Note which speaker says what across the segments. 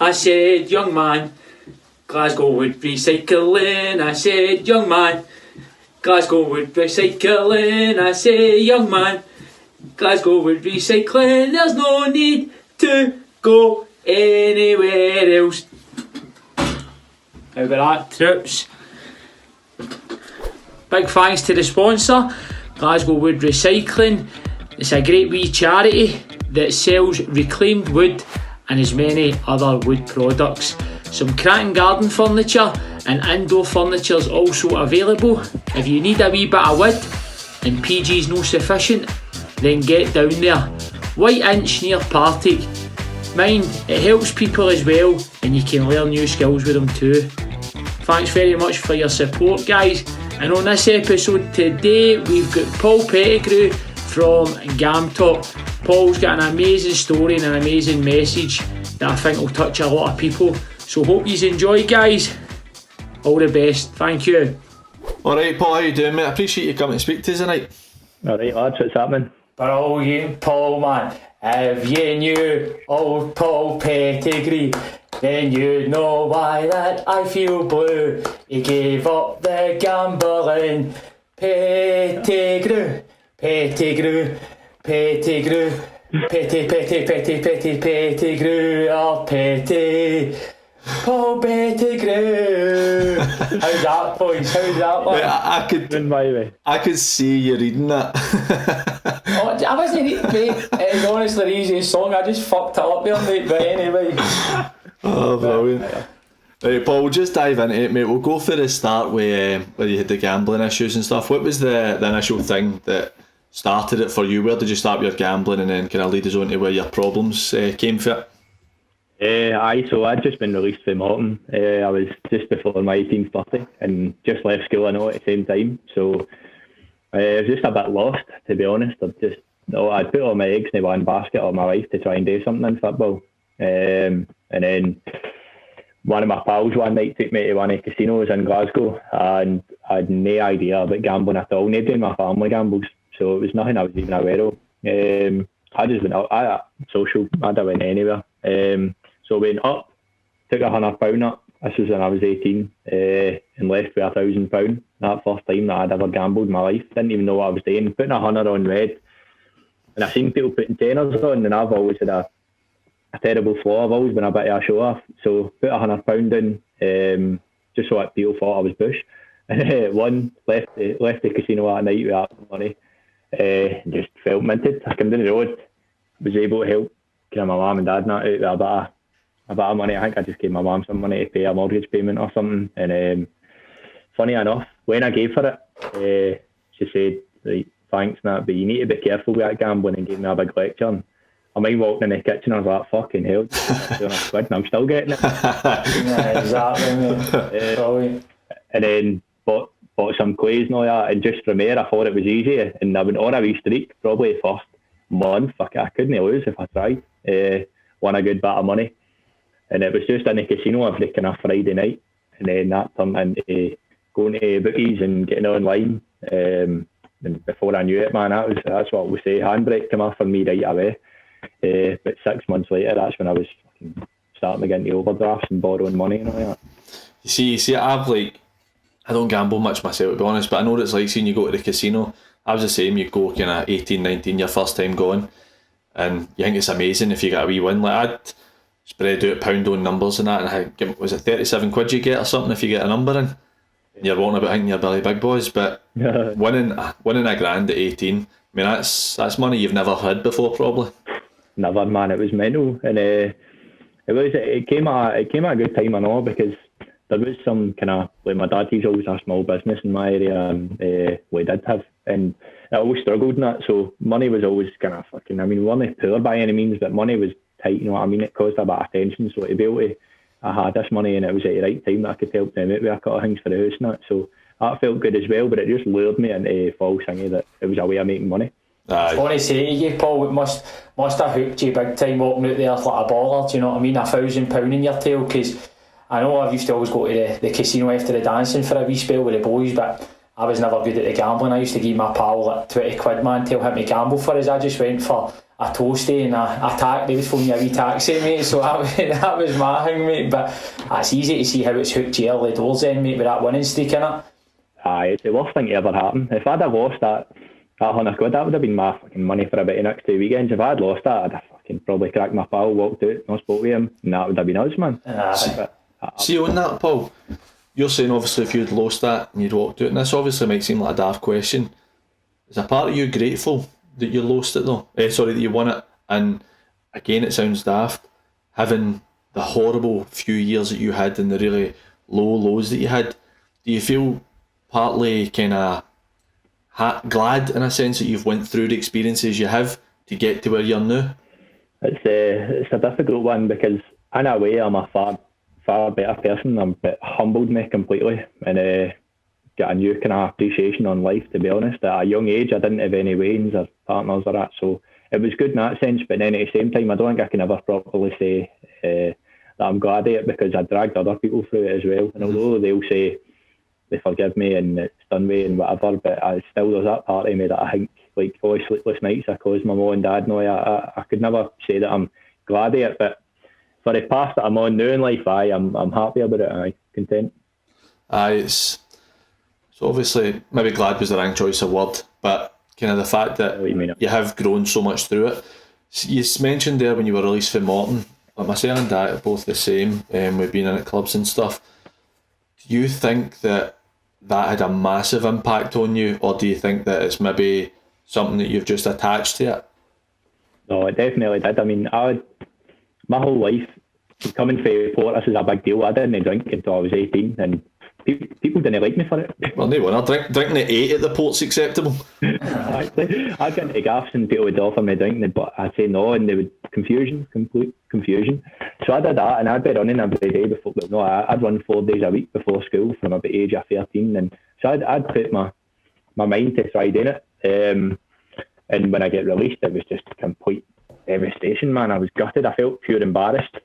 Speaker 1: I said, young man, Glasgow would recycling. I said, young man, Glasgow would recycling. I say, young man, Glasgow would recycling. There's no need to go anywhere else. How about that, troops? Big thanks to the sponsor, Glasgow Wood Recycling. It's a great wee charity that sells reclaimed wood and as many other wood products. Some cracking garden furniture and indoor furniture is also available. If you need a wee bit of wood and PG's no sufficient, then get down there. White Inch near Partick. Mind, it helps people as well and you can learn new skills with them too. Thanks very much for your support, guys. And on this episode today, we've got Paul Pettigrew from Gam Talk. Paul's got an amazing story and an amazing message that I think will touch a lot of people. So hope you enjoy, guys. All the best. Thank you.
Speaker 2: Alright, Paul, how you doing, mate? I appreciate you coming to speak to us tonight.
Speaker 3: Alright, lads, what's happening?
Speaker 1: Brilliant, Paul, man. If you knew old Paul Pettigrew, then you'd know why that I feel blue. He gave up the gambling. Pettigrew, Pettigrew, Pettigrew, Pettigrew, oh Petty. Paul Pettigrew. How's that, boys? How's that, man?
Speaker 2: I could see you reading that.
Speaker 1: I wasn't reading, mate. It was honestly the easiest song. I just fucked it up there, mate. But anyway.
Speaker 2: Oh, brilliant. Right, Paul, we'll just dive into it, mate. We'll go for the start where you had the gambling issues and stuff. What was the initial thing that started it for you? Where did you start with your gambling and then kind of lead us on to where your problems came from?
Speaker 3: So I'd just been released from Morton. I was just before my 18th birthday and just left school, I know, at the same time. So I was just a bit lost, to be honest. I'd put all my eggs in one basket all my life to try and do something in football. And then one of my pals one night took me to one of the casinos in Glasgow and I had no idea about gambling at all. Nobody in my family gambles, so it was nothing I was even aware of. I just went out, I went anywhere. So I went up, took £100 up, this was when I was 18, and left with £1,000. That first time that I'd ever gambled in my life. Didn't even know what I was doing. Putting 100 on red, and I seen people putting tenors on, and I've always had a terrible flaw. I've always been a bit of a show off. So put £100 in, just so that people thought I was bush. And won, left the casino that night with that money. Just felt minted. I came down the road, was able to help my mum and dad not out with a bit of money. I think I just gave my mum some money to pay a mortgage payment or something. And funny enough, when I gave her it, she said, right, thanks, Nat, but you need to be careful with that gambling, and gave me a big lecture. And I mind walking in the kitchen, I was like, fucking hell, £200 and I'm still getting it.
Speaker 1: Yeah, exactly, mate.
Speaker 3: And then bought some clays and all that, and just from there I thought it was easy, and I went on a wee streak, probably the first month, I couldn't lose if I tried. Won a good bit of money, and it was just in the casino every kind of Friday night, and then that turned into going to bookies and getting online, and before I knew it, man, that's what we say, handbrake came off for me right away. But 6 months later, that's when I was starting to get into overdrafts and borrowing money and all that.
Speaker 2: You see, I don't gamble much myself, to be honest, but I know what it's like seeing you go to the casino. I was the same. You go kind of 18, 19, your first time going, and you think it's amazing if you get a wee win. Like, I'd spread out pound on numbers and that, and I think, was it 37 quid you get or something if you get a number in? And you're walking about thinking you're Billy Big Boys, but winning a grand at 18, I mean, that's money you've never had before, probably.
Speaker 3: Never, man. It was mental, and it came at a good time and all, because there was some kind of, like, my dad, he's always a small business in my area, and we did have, and I always struggled in that, so money was always kind of fucking, I mean, we weren't poor by any means, but money was tight, you know what I mean? It caused a bit of tension, so to be able to, I had this money and it was at the right time that I could help them out with a couple of things for the house and that, so that felt good as well, but it just lured me into false thingy that it was a way of making money.
Speaker 1: I want to say to you, Paul, it must have hooked you big time walking out there like a baller, do you know what I mean? £1,000 in your tail, because I know I used to always go to the casino after the dancing for a wee spell with the boys, but I was never good at the gambling. I used to give my pal like 20 quid, man, tell him to gamble for us. I just went for toasty and they was phoning me a wee taxi, mate, so that was my thing, mate. But it's easy to see how it's hooked you early doors then, mate, with that winning streak, innit?
Speaker 3: Aye, it's the worst thing to ever happen. If I'd have lost that £100, that would have been my fucking money for about the next 2 weekends. If I'd lost that, I'd have fucking probably cracked my pal, walked out, not spoke with him, and that would have been us, man.
Speaker 2: See on that, Paul, you're saying obviously if you'd lost that and you'd walked out, and this obviously might seem like a daft question, is a part of you grateful that you lost it though? That you won it? And again, it sounds daft, having the horrible few years that you had and the really low lows that you had, do you feel partly kind of glad in a sense that you've went through the experiences you have to get to where you're now?
Speaker 3: It's a difficult one because in a way I'm a far better person. It humbled me completely and got a new kind of appreciation on life, to be honest. At a young age I didn't have any wains or partners or that, so it was good in that sense, but then at the same time I don't think I can ever properly say that I'm glad at it, because I dragged other people through it as well, and although they'll say they forgive me and it's done me and whatever, but still there's that part of me that I think, like, all sleepless nights I caused my mum and dad know. I could never say that I'm glad at it, but for the path that I'm on now in life, I'm happy about it. I'm content.
Speaker 2: It's so obviously maybe glad was the wrong choice of word, but kind of the fact that you have grown so much through it. You mentioned there when you were released from Morton, but myself and Dad are both the same. We've been in at clubs and stuff. Do you think that had a massive impact on you, or do you think that it's maybe something that you've just attached to it?
Speaker 3: No, it definitely did. I mean, my whole life coming from Portis is a big deal. I didn't drink until I was 18, and people didn't like me for it.
Speaker 2: Well, they weren't. Drinking at 8 at the port's acceptable.
Speaker 3: Actually, I'd get into gaffs and people would offer me drinking, but I'd say no, and they would complete confusion. So I did that, and I'd be running every day before. Well, no, I'd run 4 days a week before school from about the age of 13, and so I'd put my mind to try doing it. And when I get released, it was just complete devastation, man. I was gutted. I felt pure embarrassed.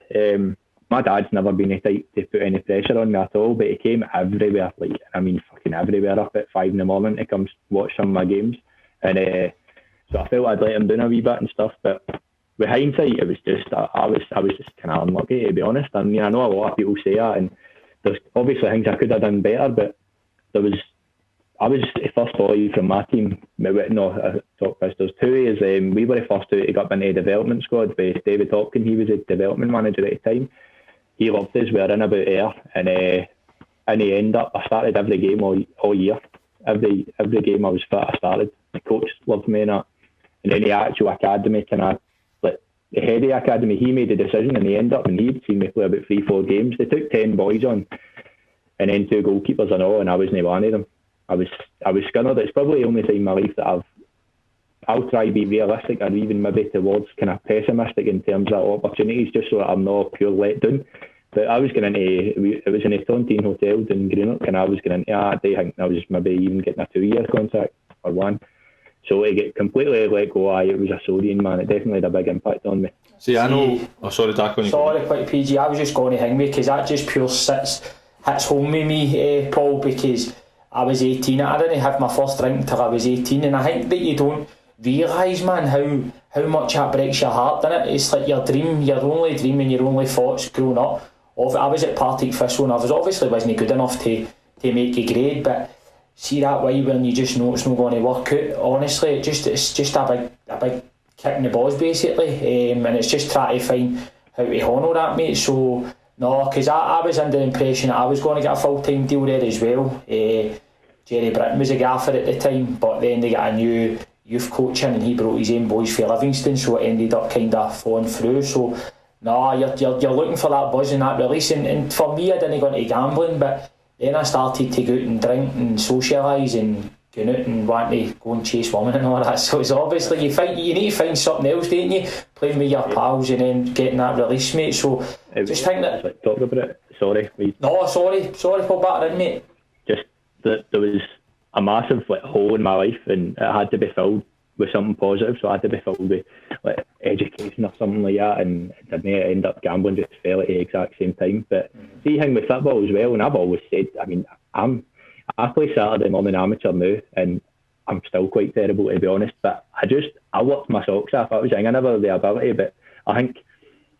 Speaker 3: My dad's never been the type to put any pressure on me at all, but he came everywhere, fucking everywhere, up at 5 a.m. to come watch some of my games. And so I felt I'd let him down a wee bit and stuff, but with hindsight, it was just, I was just kind of unlucky, to be honest. I mean, I know a lot of people say that, and there's obviously things I could have done better, but I was the first boy from my team. No, there's 2 years. We were the first 2 to get up into the development squad with David Hopkins. He was a development manager at the time. He loved us. We were in about air, and in the end up, I started every game all year. Every game I was fit, I started. The coach loved me and that. And then the actual academy, the head of the academy, he made the decision, and he ended up, and he'd seen me play about 3-4 games. They took 10 boys on, and then 2 goalkeepers and all, and I wasn't one of them. I was scared. It's probably the only time in my life that I'll try to be realistic, or even maybe towards kind of pessimistic in terms of opportunities, just so that I'm not pure let down. But I was going into, it was in a Tontine hotel in Greenock, and I was going into that day thinking I was maybe even getting a 2-year contract or one. So to get completely let go, it was a Sodian, man. It definitely had a big impact on me.
Speaker 2: See, I know. Oh, sorry, Dak.
Speaker 1: Sorry, quick PG. I was just going to hang me because that just pure hits home with me, Paul, because I was 18. I didn't have my first drink until I was 18, and I think that you don't realise, man, how much that breaks your heart, doesn't it? It's like your only dream and your only thoughts growing up. I was at Partick Thistle, and I wasn't good enough to make a grade, but see that way when you just know it's not going to work out, honestly, it's just a big kick in the balls, basically, and it's just trying to find how to honour that, mate. So no, because I was under the impression that I was going to get a full-time deal there as well. Jerry Britton was a gaffer at the time, but then they got a new youth coach in, and he brought his own boys for Livingston, so it ended up kind of falling through. So no, you're looking for that buzz and that release, and for me, I didn't go into gambling, but then I started to go out and drink and socialise and go out and want to go and chase women and all that. So it's obviously you need to find something else, don't you? Playing with your pals and then getting that release, mate. So just think that.
Speaker 3: Talk about it. Sorry.
Speaker 1: No, sorry for battering, mate.
Speaker 3: Just that there was a massive hole in my life, and it had to be filled with something positive. So it had to be filled with education or something like that, and it didn't end up gambling. Just fell at the exact same time. But see, hang with football as well, and I've always said, I mean, I play Saturday morning amateur now, and I'm still quite terrible, to be honest. But I worked my socks off. I was young, I never had the ability, but I think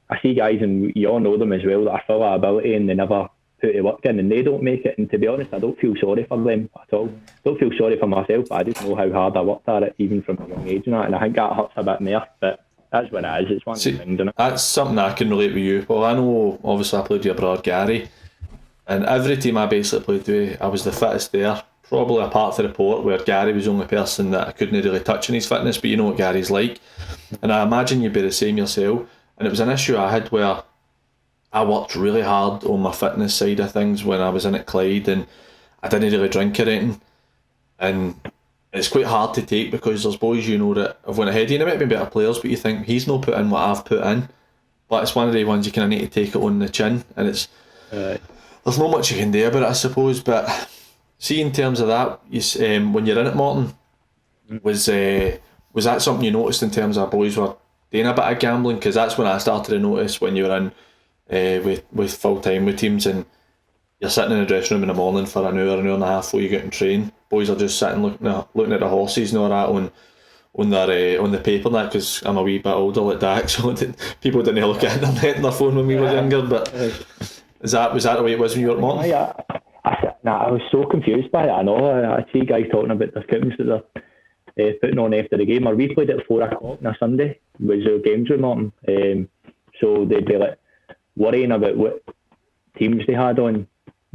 Speaker 3: I see guys, and you all know them as well, that are full of ability and they never put the work in and they don't make it. And to be honest, I don't feel sorry for them at all. Don't feel sorry for myself, but I just know how hard I worked at it, even from a young age and that. And I think that hurts a bit more, but that's what it is. It's one of the things, isn't it?
Speaker 2: That's something I can relate with you. Well, I know, obviously, I played with your brother Gary, and every team I basically played with, I was the fittest there. Probably apart from the port, where Gary was the only person that I couldn't really touch in his fitness, but you know what Gary's like. And I imagine you'd be the same yourself. And it was an issue I had where I worked really hard on my fitness side of things when I was in at Clyde, and I didn't really drink or anything. And it's quite hard to take because there's boys, you know, that have went ahead of you. They might be better players, but you think he's not put in what I've put in. But it's one of the ones you kind of need to take it on the chin, and it's there's not much you can do about it, I suppose. But see, in terms of that, when you're in at Morton, was that something you noticed in terms of boys were doing a bit of gambling? Because that's when I started to notice when you were in with full time with teams and you're sitting in the dressing room in the morning for an hour and a half before you get and train. Boys are just sitting looking at the horses and all that on the paper and that, because I'm a wee bit older like Dak, so people didn't look at internet on their phone when we were younger. But was that the way it was when you were at Morton?
Speaker 3: I was so confused by it. I know I see guys talking about their counts that they're putting on after the game. Or we played at 4 o'clock on a Sunday. Was the games with Morton, so they'd be like worrying about what teams they had on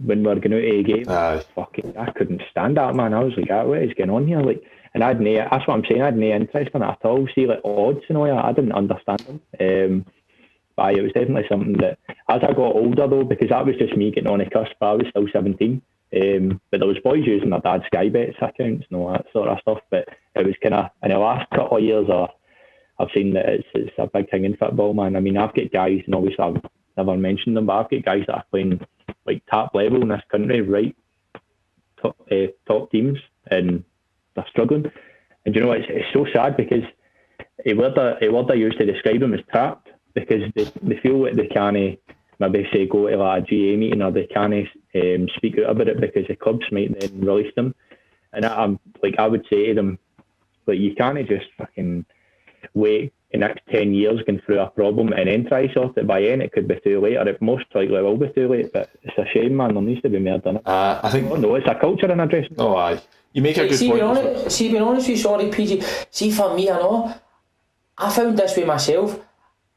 Speaker 3: when we were going out of a game. Fucking, I couldn't stand that, man. I was like, what is going on here? Like, and that's what I'm saying. I had no interest in it at all. See, like odds and all that, I didn't understand them. But it was definitely something that, as I got older though, because that was just me getting on a cusp, I was still 17. But there was boys using their dad's Sky Bets accounts and all that sort of stuff. But it was kind of, in the last couple of years, I've seen that it's a big thing in football, man. I mean, I've got guys, and obviously I've never mentioned them, but I've got guys that are playing like top level in this country, right? Top teams, and they're struggling. And you know, it's so sad because a word I used to describe them as trapped, because they feel like they can't maybe say go to like a GA meeting, or they can't speak out about it because the clubs might then release them. And I would say to them, like, you can't just fucking wait the next 10 years going through a problem and then try to sort it. By then it could be too late, or it most likely will be too late. But it's a shame, man. There needs to be more done.
Speaker 2: I think.
Speaker 3: Oh, no, it's a culture in a dressing room.
Speaker 2: Oh, aye. You make a good point.
Speaker 1: Being honest with you, sorry, PG. See, for me, I know, I found this with myself.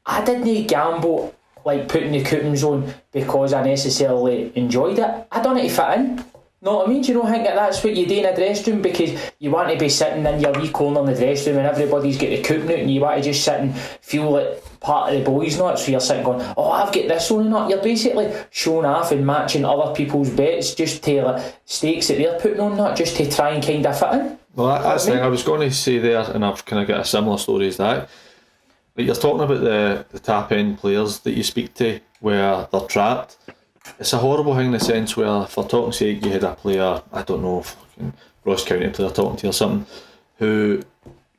Speaker 1: I didn't gamble like putting the coupons on because I necessarily enjoyed it. I done it to fit in. Know what I mean? Do you know, I think that's what you do in a dressing room, because you want to be sitting in your wee corner in the dressing room and everybody's got the coupon out, and you want to just sit and feel like part of the boys, not so you're sitting going, oh, I've got this on and that. You're basically showing off and matching other people's bets just to like stakes that they're putting on, not just to try and kind of fit in.
Speaker 2: Well, that's the thing I was going to say there, and I've kind of got a similar story as that. Like, you're talking about the top end players that you speak to where they're trapped. It's a horrible thing in the sense where, for talking's sake, you had a player, I don't know, fucking Ross County player talking to you or something, who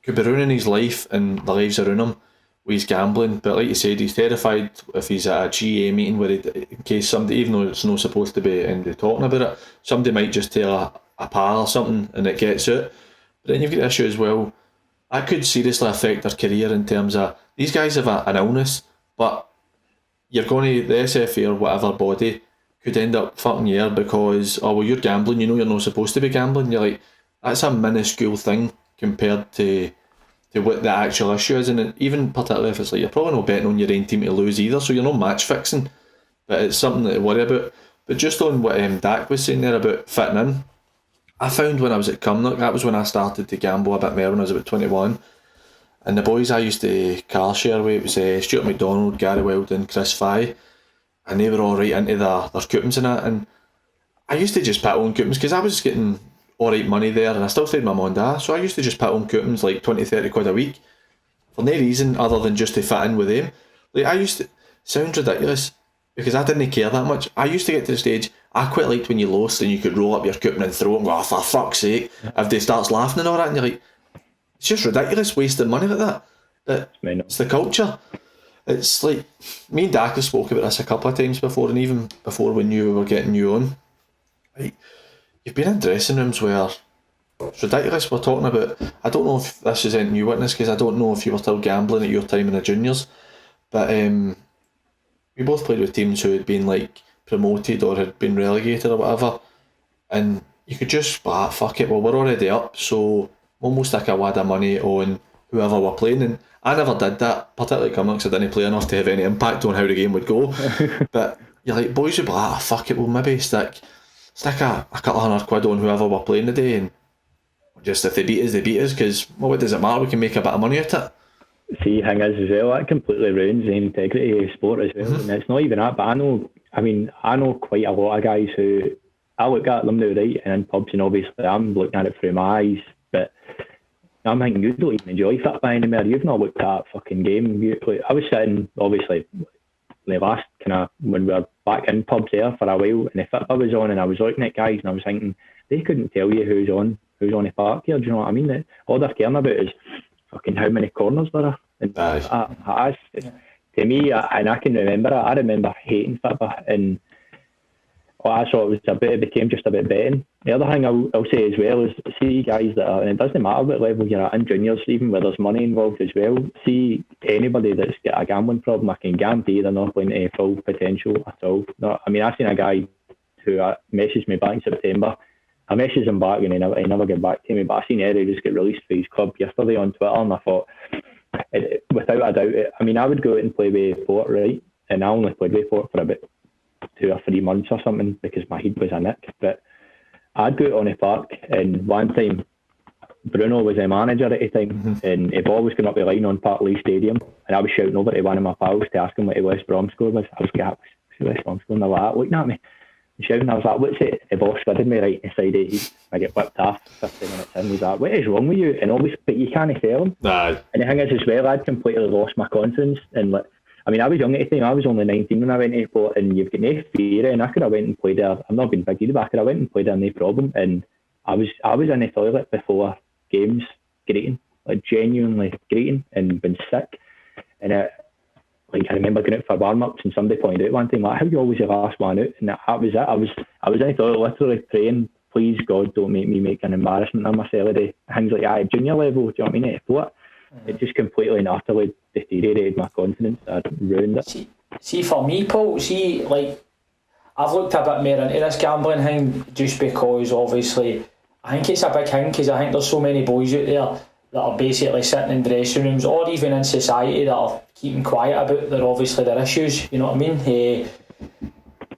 Speaker 2: could be ruining his life and the lives around him with his gambling. But like you said, he's terrified if he's at a GA meeting where in case somebody, even though it's not supposed to be and they're talking about it, somebody might just tell a pal or something and it gets out. But then you've got the issue as well, that could seriously affect their career in terms of, these guys have an illness, but you're going to, the SFA or whatever body could end up fucking you because, oh well, you're gambling, you know you're not supposed to be gambling. You're like, that's a minuscule thing compared to what the actual issue is. And even particularly if it's like, you're probably not betting on your own team to lose either, so you're not match fixing, but it's something to worry about. But just on what Dak was saying there about fitting in, I found when I was at Cumnock, that was when I started to gamble a bit more when I was about 21. And the boys I used to car share with, it was Stuart McDonald, Gary Weldon, Chris Fye, and they were all right into their coupons and that. And I used to just put on coupons because I was getting alright money there, and I still stayed with my mum and dad, so I used to just put on coupons like 20-30 quid a week for no reason other than just to fit in with them. Like, I used to, sound ridiculous because I didn't care that much. I used to get to the stage, I quite liked when you lost and you could roll up your coupon and throw it and go, oh, for fuck's sake, if they starts laughing and all that, and you're like, it's just ridiculous wasting money like that. But it's the culture. It's like, me and Dak have spoke about this a couple of times before, and even before we knew we were getting you on. Like, you've been in dressing rooms where It's ridiculous we're talking about. I don't know if this is anything you witness, because I don't know if you were still gambling at your time in the juniors, but we both played with teams who had been like promoted or had been relegated or whatever, and you could just fuck it, well we're already up, so we'll almost stick a wad of money on whoever we're playing. And I never did that, particularly coming because I didn't play enough to have any impact on how the game would go. But you're like, boys would be like, fuck it, we'll maybe stick a couple of £100 on whoever we're playing today, and just if they beat us, they beat us, because well, what does it matter, we can make a bit of money out of it.
Speaker 3: See, thing is as well, that completely ruins the integrity of sport as well. And it's not even that, but I know quite a lot of guys who I look at them now, right, and in pubs, and obviously I'm looking at it through my eyes, but I'm thinking, you don't even enjoy football anymore. You've not looked at that fucking game. I was sitting, obviously, the last when we were back in pubs there for a while, and the football was on, and I was looking at guys, and I was thinking, they couldn't tell you who's on the park here. Do you know what I mean? All they're caring about is fucking how many corners there are. And to me, and I can remember it, I remember hating football, and I saw it became just a bit betting. The other thing I'll say as well is, see guys that are, and it doesn't matter what level you're at in juniors, even where there's money involved as well, see anybody that's got a gambling problem, I can guarantee they're not playing to full potential at all. I've seen a guy who messaged me back in September. I messaged him back and he never got back to me, but I seen Eddie just get released for his club yesterday on Twitter, and I thought, without a doubt, I would go out and play with Port, right? And I only played with Port for about 2 or 3 months or something because my head was a nick. But I'd go out on the park, and one time Bruno was a manager at the time, and the ball was going up the line on Parkley Stadium, and I was shouting over to one of my pals to ask him what the West Brom score was. I was like, West Brom score, and they were like looking at me and shouting. I was like, what's it? The ball skidded me right inside the head. I get whipped off 15 minutes in. He's like, what is wrong with you? And obviously, but you can't fail him.
Speaker 2: Nah.
Speaker 3: And the thing is as well, I'd completely lost my confidence, and I was young at the time. I was only 19 when I went to Port, and you've got no fear, and I could have went and played there. I'm not being big either, but I could have went and played there, no problem. And I was in the toilet before games, grating, like genuinely grating, and been sick. And I remember going out for warm-ups, and somebody pointed out one time, like, how you always the last one out? And that was it. I was in the toilet literally praying, please God, don't make me make an embarrassment of myself today. Things like that at junior level, do you know what I mean? At Port, it just completely and utterly deteriorated my confidence. I ruined it.
Speaker 1: See, for me, Paul, I've looked a bit more into this gambling thing just because, obviously, I think it's a big thing, because I think there's so many boys out there that are basically sitting in dressing rooms or even in society that are keeping quiet about their issues, you know what I mean?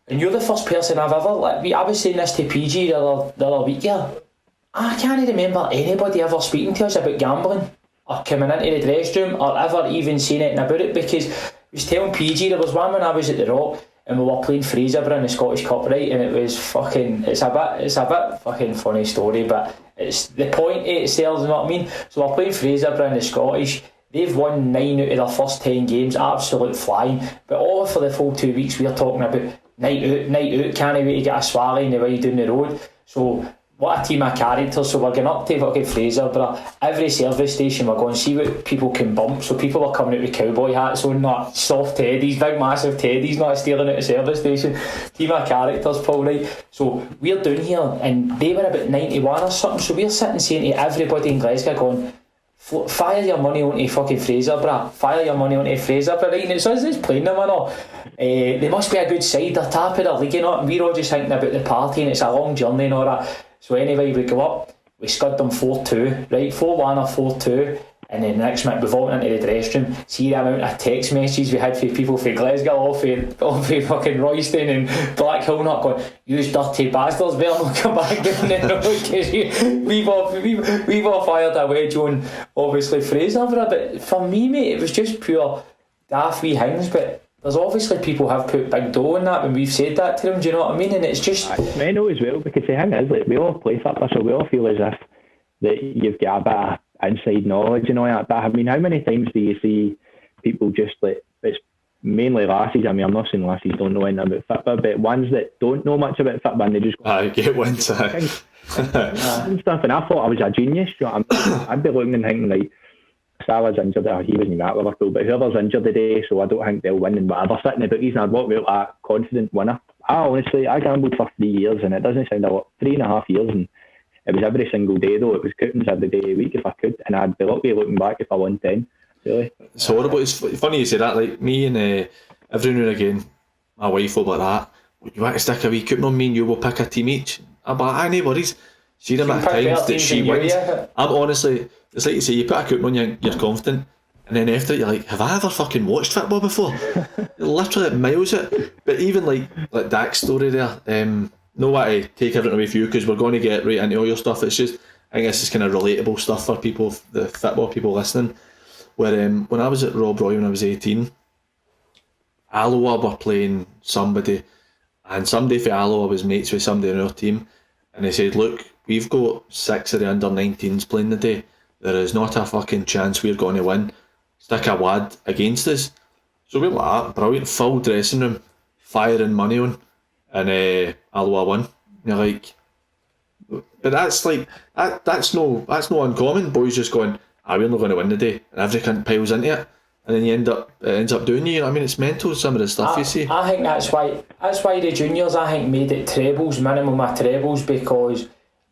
Speaker 1: And you're the first person I've ever, I was saying this to PG the other week, I can't remember anybody ever speaking to us about gambling or coming into the dressing room or ever even saying anything about it, because I was telling PG, there was one when I was at the Rock and we were playing Fraserburgh in the Scottish Cup, right, and it was fucking, it's a bit fucking funny story, but it's the point itself, you know what I mean? So we're playing Fraserburgh in the Scottish. They've won 9 out of their first 10 games, absolute flying, but all for the full 2 weeks we're talking about night out, can't wait to get a swally on the way down the road. So what a team of characters. So we're going up to fucking Fraserburgh, every service station we're going to see what people can bump. So people are coming out with cowboy hats on, not soft teddies, big massive teddies, not stealing out the service station. Team of characters, Paul, right? So we're down here and they were about 91 or something, so we're sitting saying to everybody in Glasgow going, fire your money onto fucking Fraserburgh, right? And it's us that's playing them and all. They must be a good side, they're top of the league, you know, and we're all just thinking about the party, and it's a long journey and all that. So anyway, we go up, we scud them 4-2, right, 4-1 or 4-2, and then the next minute we vault into the dressing room. See the amount of text messages we had for people from Glasgow, all for fucking Royston and Blackhill, not going, you dirty bastards, better not come back down the road, because we've all fired a wedge on, obviously, Fraserburgh. But for me, mate, it was just pure daft wee things, but there's obviously people have put big dough in that when we've said that to them, do you know what I mean? And it's just...
Speaker 3: It's mental as well, because the thing is, like, we all play football, so we all feel as if that you've got a bit of inside knowledge, you know, that. But I mean, how many times do you see people just, like, it's mainly lassies, I mean, I'm not saying lassies don't know anything about football, but ones that don't know much about football and they just go...
Speaker 2: I get one time.
Speaker 3: And stuff, and I thought I was a genius, you know what I mean? I'd be looking and thinking, like, Salah's injured, he wasn't even at Liverpool, but whoever's injured today, so I don't think they'll win and whatever, sitting in the bookies, and I'd walk out like a confident winner. I gambled for 3 years, and it doesn't sound a lot, 3.5 years, and It was every single day though. It was cuttings every day of the week if I could, and I'd be lucky looking back if I won 10. Really.
Speaker 2: It's horrible. It's funny you say that. Like me and every now and again, my wife will be like that. You want to stick a wee coupon on me and you will pick a team each? I'm like, aye, no worries. See the amount of times that she wins. I'm honestly, it's like you say, you put a coupon on you, you're confident, and then after it you're like, have I ever fucking watched football before? You're literally at miles it. But even like Dak's story there, no way to take everything away from you because we're going to get right into all your stuff. It's just, I guess it's kind of relatable stuff for people, the football people listening. Where when I was at Rob Roy when I was 18, Alloa were playing somebody, and somebody for Alloa was mates with somebody in our team, and they said, look, we've got 6 of the under-19s playing today. There is not a fucking chance we're going to win. Stick a lad against us. So we're like, ah, brilliant, full dressing room, firing money on, and Alloa won. And you're like, but that's like that's no uncommon. Boys just going, we're not going to win today, and every cunt piles into it, and then it ends up doing you know what I mean? It's mental, some of the stuff you see.
Speaker 1: I think that's why the juniors, I think, made it trebles, minimum of trebles, because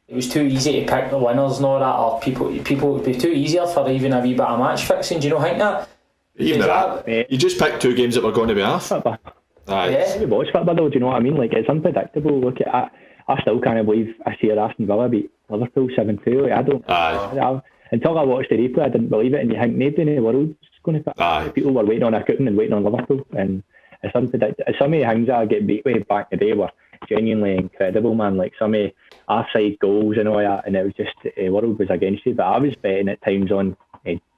Speaker 1: it was too easy to pick the winners and all that, or people it would be too easier for even a wee bit of match fixing. Do you not think that?
Speaker 2: Even that, you just picked 2 games that were going to be off.
Speaker 3: Aye. Yeah. You watch football though, do you know what I mean? Like, it's unpredictable. Look at I still can't believe I see Aston Villa beat Liverpool 7-2. Like, I don't. Until I watched the replay, I didn't believe it, and you think nobody in the world's going to pick. People were waiting on a cooking and waiting on Liverpool, and it's unpredictable. Some of the things that I get beat with back in the day were genuinely incredible, man. Like some of offside goals and all that, and it was just the world was against you. But I was betting at times on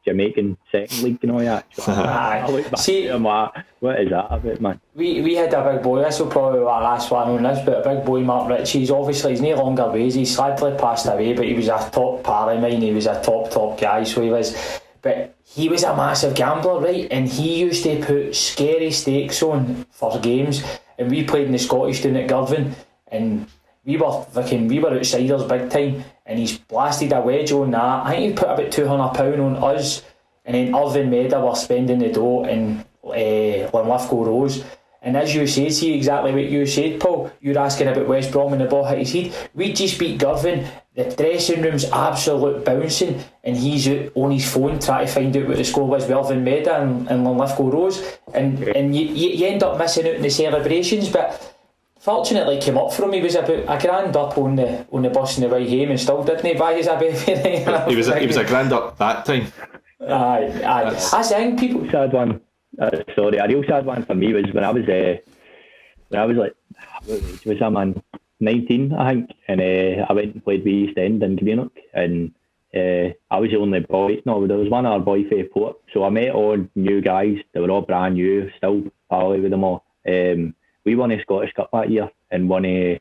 Speaker 3: Jamaican second league and all that. So I look back at them like, what is that about, man?
Speaker 1: We had a big boy, this will probably be our last one on this, but a big boy, Mark Ritchie, he's no longer ways, he's sadly passed away, but he was a top pal of mine, he was a top guy, so he was. But he was a massive gambler, right? And he used to put scary stakes on for games, and we played in the Scottish down at Girvan, and we were outsiders big time, and he's blasted a wedge on that. I think he put about £200 on us, and then Irvin Meda were spending the dough in Linlithgow Rose. And as you said, see exactly what you said, Paul, you're asking about West Brom and the ball hit his head. We just beat Girvan, the dressing room's absolute bouncing, and he's out on his phone trying to find out what the score was with Irvin Meda and Linlithgow Rose, and you end up missing out in the celebrations. But fortunately, came up for him. He was about a grand up on the bus on the way home, and still didn't he buy his baby?
Speaker 2: He was a grand up that time.
Speaker 1: Aye. That's the thing, people.
Speaker 3: Sad one. A real sad one for me was when I was like, what age was I, man? 19, I think, and I went and played with East End in Greenock, and I was the only boy. No, there was one other boy for Port, so I met all new guys. They were all brand new, still pally with them all. We won a Scottish Cup that year and won a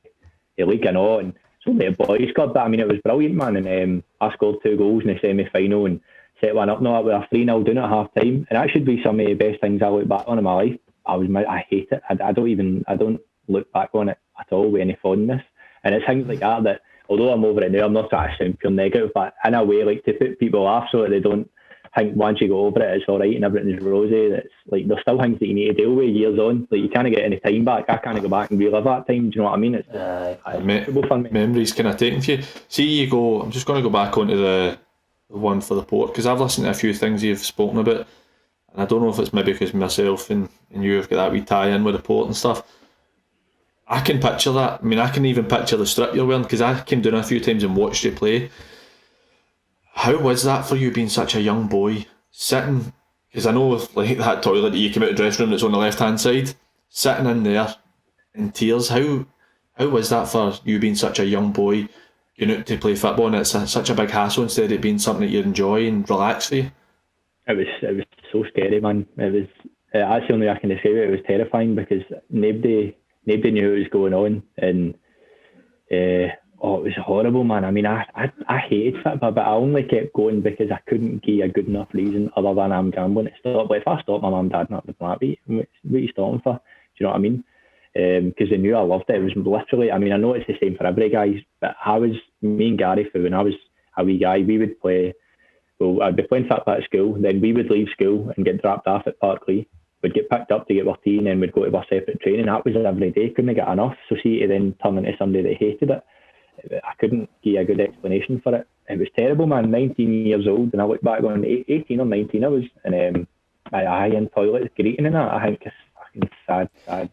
Speaker 3: league and all, and it's only a boys' club, but I mean it was brilliant, man. And I scored 2 goals in the semi-final and set one up. No, we were 3-0 down at half time, and that should be some of the best things I look back on in my life. I hate it. I don't look back on it at all with any fondness. And it's things like that although I'm over it now, I'm not trying to sound pure negative, but in a way, like to put people off so that they don't think once you go over it, it's all right and everything's rosy. That's like there's still things that you need to deal with years on. Like you can't get any time back. I can't go back and relive that time. Do you know what I mean? It's fun.
Speaker 2: Memories kind of taken for you. See, you go. I'm just going to go back onto the one for the Port, because I've listened to a few things you've spoken about, and I don't know if it's maybe because myself and you have got that wee tie in with the Port and stuff. I can picture that. I mean, I can even picture the strip you're wearing, because I came down a few times and watched you play. How was that for you, being such a young boy, sitting, because I know like that toilet that you came out of the dressing room that's on the left hand side, sitting in there in tears. How was that for you, being such a young boy, going out to play football, and it's such a big hassle instead of it being something that you enjoy and relax for you? It
Speaker 3: was so scary, man. It was that's the only way I can describe it. It was terrifying because nobody knew what was going on, and it was horrible, man. I mean, I hated football, but I only kept going because I couldn't give a good enough reason other than I'm gambling to stop. But if I stopped, my mum and dad not would be happy. What are you stopping for? Do you know what I mean? Because they knew I loved it. It was literally, I mean, I know it's the same for every guy, but me and Gary, when I was a wee guy, we would play. Well, I'd be playing football at school, then we would leave school and get dropped off at Parkley. We'd get picked up to get our tea, and then we'd go to our separate training. That was every day. Couldn't get enough. So see, to then turn into somebody that hated it I couldn't give you a good explanation for it. It was terrible, man. 19 years old, and I look back on 18 or 19 I was, and I in toilets greeting and that. I think it's fucking sad.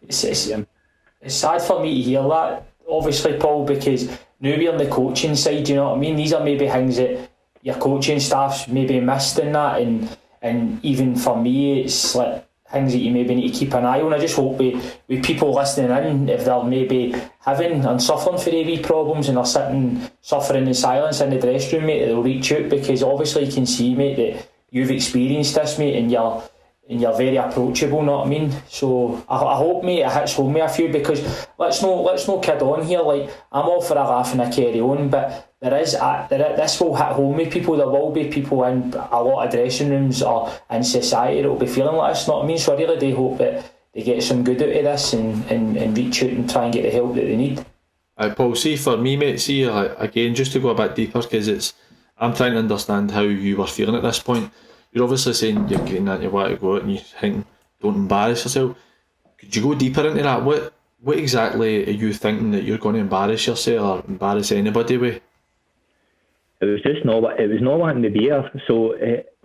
Speaker 1: It's sad for me to hear that, obviously, Paul, because now we're on the coaching side, you know what I mean? These are maybe things that your coaching staff's maybe missed in that, and even for me, it's like things that you maybe need to keep an eye on. I just hope with people listening in, if they're maybe having and suffering for AV problems and they're sitting suffering in silence in the dressing room, mate, they'll reach out, because obviously you can see, mate, that you've experienced this, mate, and you're very approachable, know what I mean? So I hope, mate, it hits home with a few, because let's no kid on here, like, I'm all for a laugh and a carry on, but this will hit home with people. There will be people in a lot of dressing rooms or in society that will be feeling like this, know what I mean? So I really do hope that they get some good out of this and reach out and try and get the help that they need.
Speaker 2: Paul, see, for me, mate, see, again, just to go a bit deeper, because I'm trying to understand how you were feeling at this point. You're obviously saying you're getting that, you want to go out and you think, don't embarrass yourself. Could you go deeper into that? What exactly are you thinking that you're going to embarrass yourself or embarrass anybody with?
Speaker 3: It was not wanting to be here. So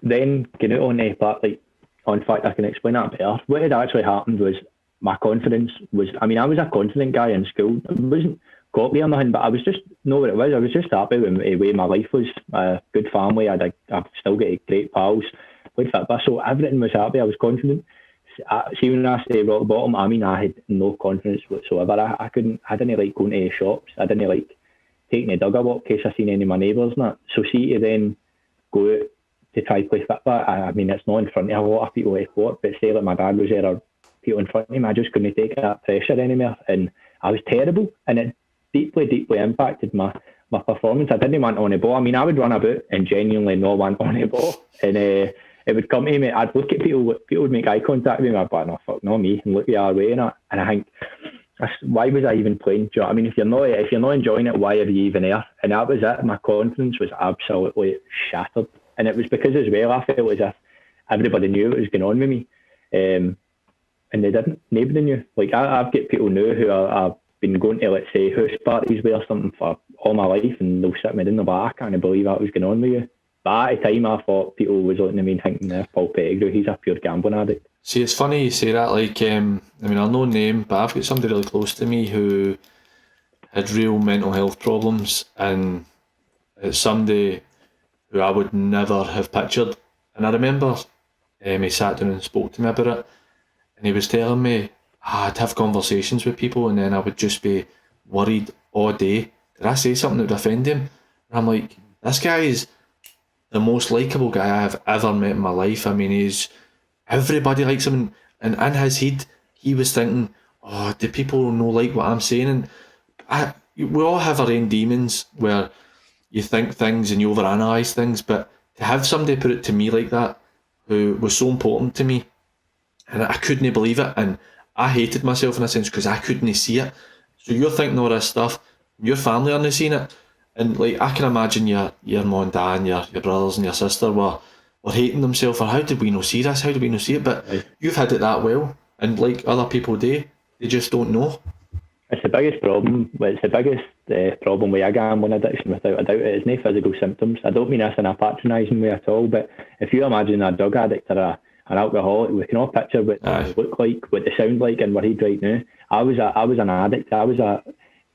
Speaker 3: then getting out on the part, like, in fact, I can explain that better. What had actually happened was my confidence was, I mean, I was a confident guy in school. I wasn't cocky or nothing, but I was just, know what it was, I was just happy with the way my life was. A good family, I've still got great pals, played football, so everything was happy, I was confident. See, when I say rock bottom, I mean I had no confidence whatsoever. I didn't like going to shops, I didn't like taking the dog a walk in case I seen any of my neighbours and that. So see, to then go out to try to play football, I mean, it's not in front of a lot of people at court, but say like my dad was there or people in front of him, I just couldn't take that pressure anymore, and I was terrible, and it deeply impacted my performance. I didn't want on the ball. I mean, I would run about and genuinely not want on the ball, and it would come to me, I'd look at people would make eye contact with me, I'd be like, no, fuck, not me, and look the other way, and I think, why was I even playing? Do you know what I mean? If you're not enjoying it, why are you even there? And that was it. My confidence was absolutely shattered, and it was because as well I felt as if everybody knew what was going on with me, and they didn't. Nobody knew. Like I've got people now who I've been going to, let's say, house parties with or something for all my life, and they'll sit me down the bar, I can't believe that was going on with you. But at the time I thought people was looking at me and thinking, Paul Pettigrew, he's a pure gambling addict.
Speaker 2: See, it's funny you say that, like, I mean, I'll no name, but I've got somebody really close to me who had real mental health problems, and it's somebody who I would never have pictured. And I remember he sat down and spoke to me about it, and he was telling me I'd have conversations with people and then I would just be worried all day. Did I say something that would offend him? And I'm like, this guy is the most likeable guy I have ever met in my life. I mean, everybody likes him, and in his head he was thinking, oh, do people not like what I'm saying? And we all have our own demons where you think things and you overanalyse things, but to have somebody put it to me like that, who was so important to me, and I couldn't believe it, and I hated myself in a sense because I couldn't see it. So you're thinking all this stuff, your family aren't seeing it, and like I can imagine your mum and dad and your brothers and your sister were hating themselves for how did we not see this, how did we not see it, but you've had it that well, and like other people do, they just don't know.
Speaker 3: It's the biggest problem. It's the biggest problem with a gambling addiction, without a doubt. It's no physical symptoms. I don't mean this in a patronising way at all, but if you imagine a drug addict or an alcoholic, we can all picture what they look like, what they sound like in our head right now. I was an addict.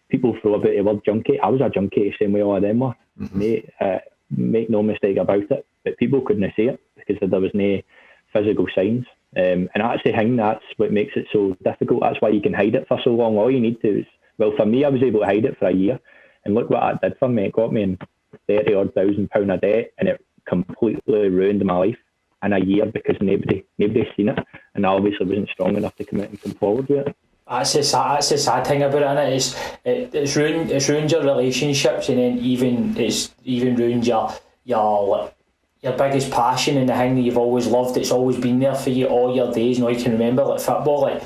Speaker 3: People throw about the word junkie. I was a junkie the same way all of them were. Mm-hmm. Make no mistake about it. But people couldn't see it because there was no physical signs. And that's the thing, that's what makes it so difficult. That's why you can hide it for so long. All you need to is, well, for me, I was able to hide it for a year. And look what that did for me. It got me in £30,000 of debt, and it completely ruined my life in a year because nobody's seen it. And I obviously wasn't strong enough to come out and come forward with it.
Speaker 1: That's the sad thing about it, it's ruined your relationships, and then it's even ruined your biggest passion and the thing that you've always loved. It's always been there for you all your days. You can remember, like football, like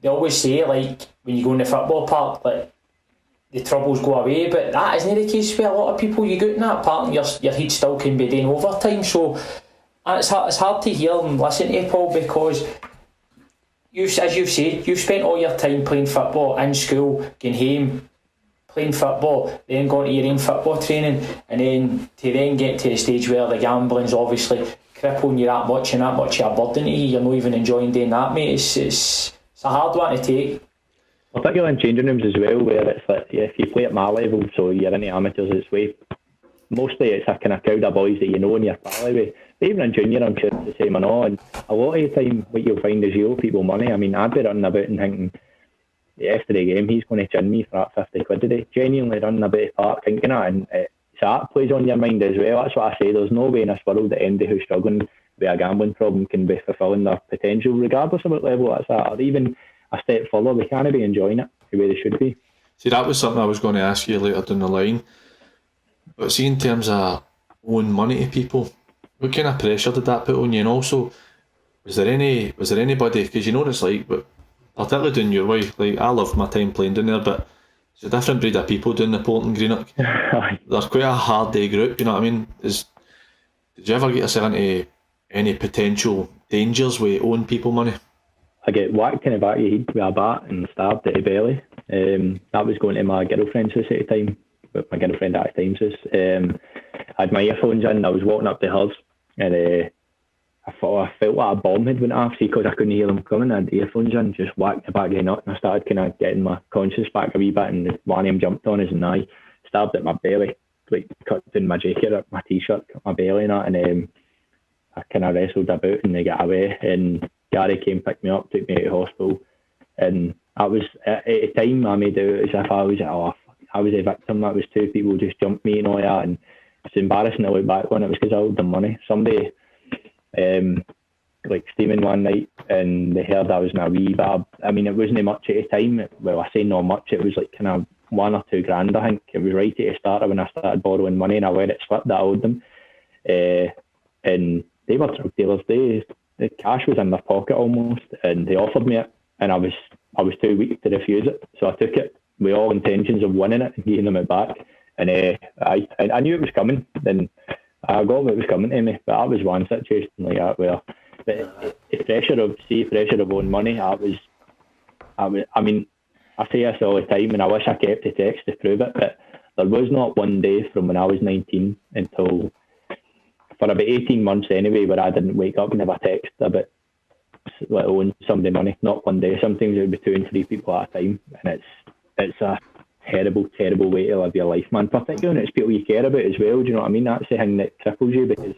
Speaker 1: they always say, like when you go in the football park, like the troubles go away, but that isn't the case with a lot of people. You go in that park and your head still can be doing overtime. So it's hard to hear and listen to, Paul, because as you've said, you've spent all your time playing football in school, going home, playing football, then going to your own football training, and then to then get to the stage where the gambling's obviously crippling you that much and that much of a burden to you, you're not even enjoying doing that, mate. It's a hard one to take.
Speaker 3: Particularly in changing rooms as well, where it's like, yeah, if you play at my level, so you're in the amateurs, it's way, mostly it's a kind of crowd of boys that you know and you're pally with. But even in junior, I'm sure it's the same and all. And a lot of the time, what you'll find is you owe people money. I mean, I'd be running about and thinking, after the game, he's going to chin me for that 50 quid today. Genuinely running about the park thinking that, and so that plays on your mind as well. That's what I say. There's no way in this world that anybody who's struggling with a gambling problem can be fulfilling their potential, regardless of what level that's at, or even a step further. They can't be enjoying it the way they should be.
Speaker 2: See, that was something I was going to ask you later down the line. But see, in terms of owing money to people, what kind of pressure did that put on you? And also, was there anybody, because you know what it's like, but particularly down your way, like I love my time playing down there, but it's a different breed of people down the Morton Greenock. They're quite a hard day group, you know what I mean? Did you ever get yourself into any potential dangers with owing people money?
Speaker 3: I get whacked in the back of the head with a bat and stabbed at the belly. That was going to my girlfriend's house at the time, with my girlfriend at the time's house. I had my earphones in, I was walking up to hers, and I felt like a bomb had went off, because I couldn't hear them coming. I had the earphones in, just whacked the back of the nut, and I started kind of getting my conscience back a wee bit, and one of them jumped on us and I stabbed at my belly, like cut down my jacket up, my t-shirt, cut my belly and that, and I kind of wrestled about and they got away, and Gary came, picked me up, took me out of hospital, and I was, at the time I made out as if I was a victim. That was two people just jumped me and all that, and it's embarrassing to look back on. It was because I owed them money. Somebody like steaming one night, and they heard I was in a wee bit. I mean, it wasn't much at the time. Well, I say not much. It was like kind of $1 or $2 grand. I think it was right at the start when I started borrowing money, and I let it slip that I owed them. And they were drug dealers. The cash was in their pocket almost, and they offered me it, and I was too weak to refuse it. So I took it with all intentions of winning it and getting them it back. And I knew it was coming, and I got what was coming to me. But that was one situation like that where the pressure of owing money. I mean, I say this all the time, and I wish I kept the text to prove it. But there was not one day from when I was 19 until for about 18 months anyway, where I didn't wake up and have a text about owing somebody money. Not one day. Sometimes it would be 2 and 3 people at a time, and it's a terrible way to live your life, man. Particularly when it's people you care about as well. Do you know what I mean? That's the thing that cripples you, because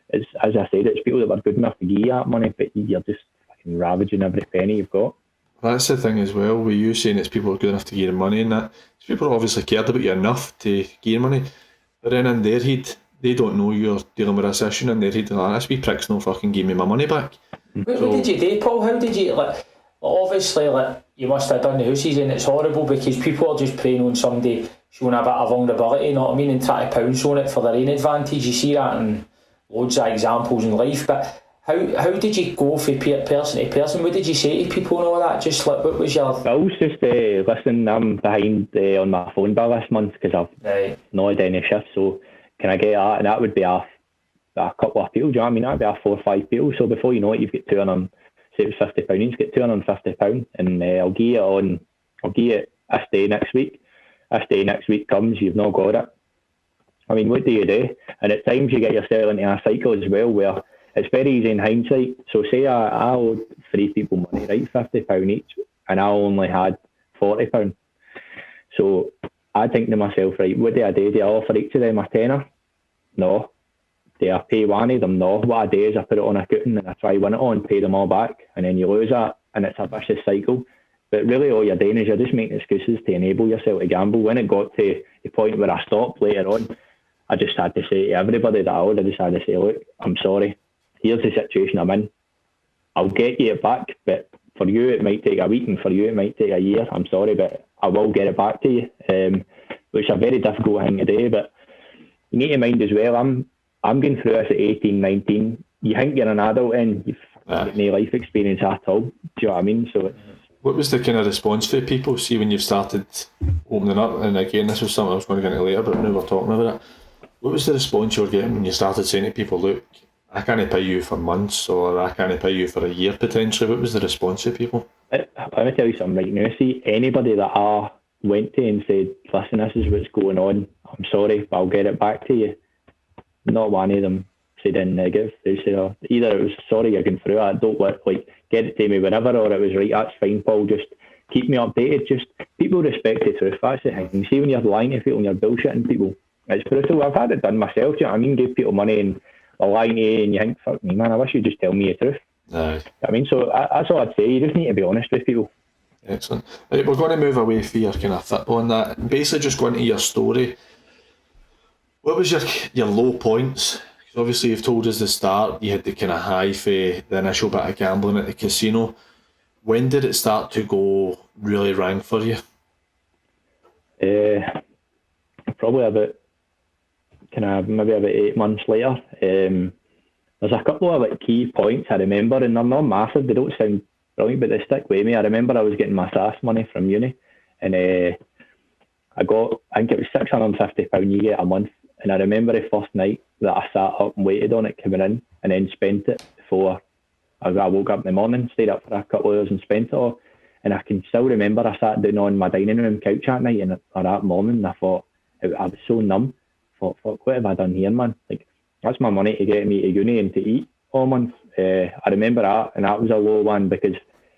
Speaker 3: it's, as I said, it's people that were good enough to give you that money, but you're just fucking ravaging every penny you've got.
Speaker 2: That's the thing as well, with you saying it's people who are good enough to give you money, and that it's people who obviously cared about you enough to give you money, but then in their head, they don't know you're dealing with a session, and they're head, like, this wee prick's no fucking give me my money back.
Speaker 1: What did you do, Paul? How did you, obviously, you must have done the houses, and it's horrible because people are just preying on somebody showing a bit of vulnerability, you know what I mean, and try to pounce on it for their own advantage. You see that in loads of examples in life, but how did you go from person to person? What did you say to people and all that? Just what was your...
Speaker 3: I was just, listen, I'm behind on my phone bill this month because I've not had any shifts, so can I get that? And that would be a couple of people, do you know what I mean? That would be a 4 or 5 people, so before you know it, you've got say it was £50, you get £250, and I'll give it this day next week. This day next week comes, you've not got it. I mean, what do you do? And at times you get yourself into a cycle as well where it's very easy in hindsight. So say I owed 3 people money, right, £50 each, and I only had £40. So I think to myself, right, what do I do? Do I offer each of them a tenner? No. Do I pay one of them? No. What I do is I put it on a cooking and I try win it on, pay them all back, and then you lose that, and it's a vicious cycle. But really all you're doing is you're just making excuses to enable yourself to gamble. When it got to the point where I stopped later on, I just had to say to everybody that I owed, I just had to say, look, I'm sorry, here's the situation I'm in. I'll get you it back, but for you it might take a week, and for you it might take a year. I'm sorry, but I will get it back to you. Which is a very difficult thing to do, but you need to mind as well, I'm going through this at 18, 19. You think you're an adult and you've got no life experience at all. Do you know what I mean? So
Speaker 2: what was the kind of response for people, see, when you've started opening up? And again, this was something I was going to get into later, but now we're talking about it. What was the response you were getting when you started saying to people, look, I can't pay you for months, or I can't pay you for a year potentially? What was the response of people?
Speaker 3: Let me tell you something right now. See, anybody that I went to and said, listen, this is what's going on, I'm sorry, but I'll get it back to you. Not one of them said anything negative. They said, oh, either it was, sorry you're going through it, don't like get it to me whenever, or it was, right, that's fine, Paul, just keep me updated. Just people respect the truth, that's the thing. You see, when you're lying to people and you're bullshitting people, it's brutal. I've had it done myself, do you know what I mean? Give people money and they're lying to you and you think, fuck me, man, I wish you'd just tell me the truth.
Speaker 2: Aye.
Speaker 3: I mean, so that's all I'd say. You just need to be honest with people.
Speaker 2: Excellent. Right, we're going to move away from your kind of football and that. Basically, just go into your story. What was your low points? Because obviously, you've told us the start. You had the kind of high for the initial bit of gambling at the casino. When did it start to go really wrong for you?
Speaker 3: Probably about maybe about 8 months later. There's a couple of like key points I remember, and they're not massive. They don't sound brilliant, but they stick with me. I remember I was getting my SAS money from uni, and I think it was £650 you get a month. And I remember the first night that I sat up and waited on it coming in, and then spent it before I woke up in the morning, stayed up for a couple of hours and spent it all. And I can still remember I sat down on my dining room couch at night or that morning, and I thought, I was so numb. I thought, fuck, what have I done here, man? Like, that's my money to get me to uni and to eat all month. I remember that, and that was a low one because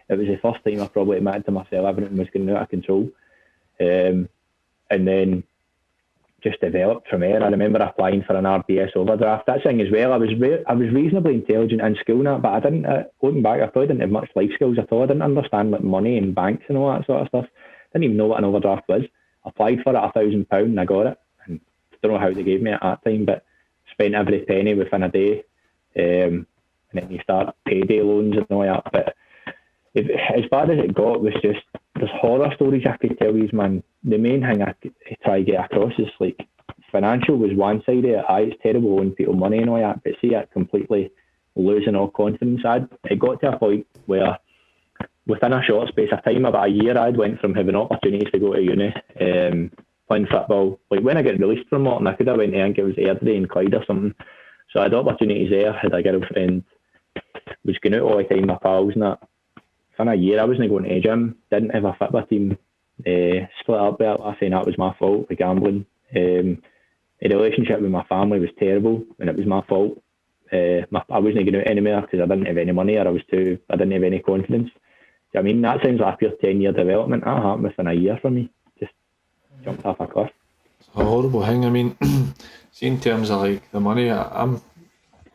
Speaker 3: it was the first time I probably admitted to myself everything was getting out of control. And then just developed from there. I remember applying for an RBS overdraft. That thing as well, I was reasonably intelligent in school now, but I didn't, looking back, I probably didn't have much life skills at all. I didn't understand like money and banks and all that sort of stuff. Didn't even know what an overdraft was. Applied for it, £1,000, and I got it. And I don't know how they gave me at that time, but spent every penny within a day. And then you start payday loans and all that. But as bad as it got, was just, there's horror stories I could tell you, man. The main thing I try to get across is like, financial was one side of it. It's terrible owing people money and all that, but see it completely losing all confidence. It got to a point where within a short space of time, about a year, I'd went from having opportunities to go to uni, playing football. Like when I get released from Morton, I could have went to, I think it was Airdrie in Clyde or something. So I had opportunities there, had a girlfriend, was going out all the time with my pals and that. Within a year, I wasn't going to the gym, didn't have a football team, split up with it. I think that was my fault, the gambling. The relationship with my family was terrible, and it was my fault. I wasn't going out anywhere because I didn't have any money, or I didn't have any confidence. I mean, that sounds like a pure 10-year development. That happened within a year for me. Just jumped off a cliff.
Speaker 2: It's a horrible thing. I mean, see, in terms of like the money, I'm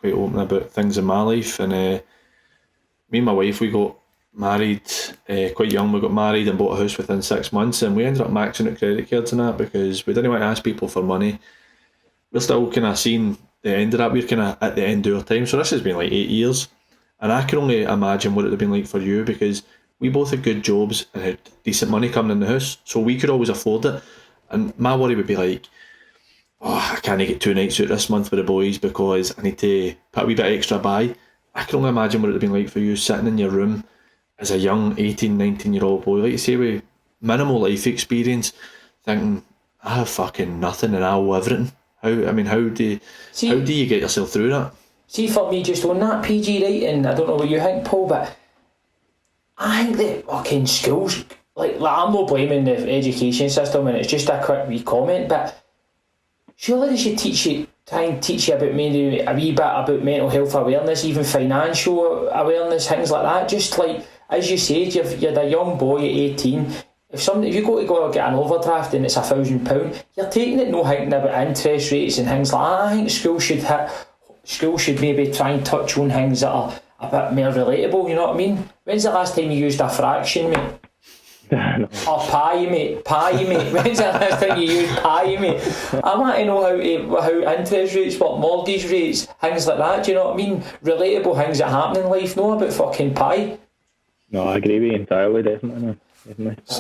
Speaker 2: quite open about things in my life, and me and my wife, we got married quite young. We got married and bought a house within 6 months, and we ended up maxing out credit cards and that because we didn't want to ask people for money. We're still kind of seeing the end of that. We're kind of at the end of our time, so this has been like 8 years, and I can only imagine what it would have been like for you, because we both had good jobs and had decent money coming in the house, so we could always afford it. And my worry would be like, oh, I can't get 2 nights out this month with the boys because I need to put a wee bit extra by. I can only imagine what it would have been like for you sitting in your room as a young 18, 19-year-old boy, like you say, with minimal life experience, thinking, I have fucking nothing and I owe everything. How do you get yourself through that?
Speaker 1: See, for me, just on that PG, right, and I don't know what you think, Paul, but I think that fucking schools, like I'm not blaming the education system, and it's just a quick wee comment, but surely they should try and teach you about maybe a wee bit about mental health awareness, even financial awareness, things like that. Just like, as you said, you're a young boy at 18. If you go get an overdraft and it's £1,000, you're taking it no thinking about interest rates and things like that. I think schools should maybe try and touch on things that are a bit more relatable, you know what I mean? When's the last time you used a fraction, mate? Or pie, mate. When's the last time you used pie, mate? I want to know how interest rates work, mortgage rates, things like that, do you know what I mean? Relatable things that happen in life, not about fucking pie.
Speaker 3: No, I agree with you entirely, definitely.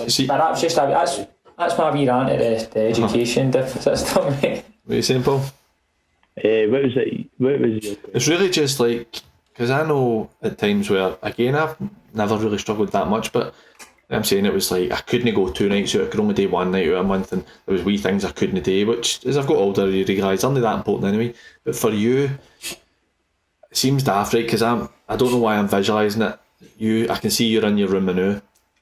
Speaker 2: See,
Speaker 1: but that's my wee rant at the education system, mate.
Speaker 2: What are you saying, Paul?
Speaker 3: What was it?
Speaker 2: It's really just like, because I know at times where, again, I've never really struggled that much, but I'm saying it was like I couldn't go 2 nights out, I could only do 1 night out a month, and there was wee things I couldn't do, which as I've got older you realise aren't that important anyway. But for you, it seems daft, right? Because I don't know why I'm visualising it. I can see you're in your room now,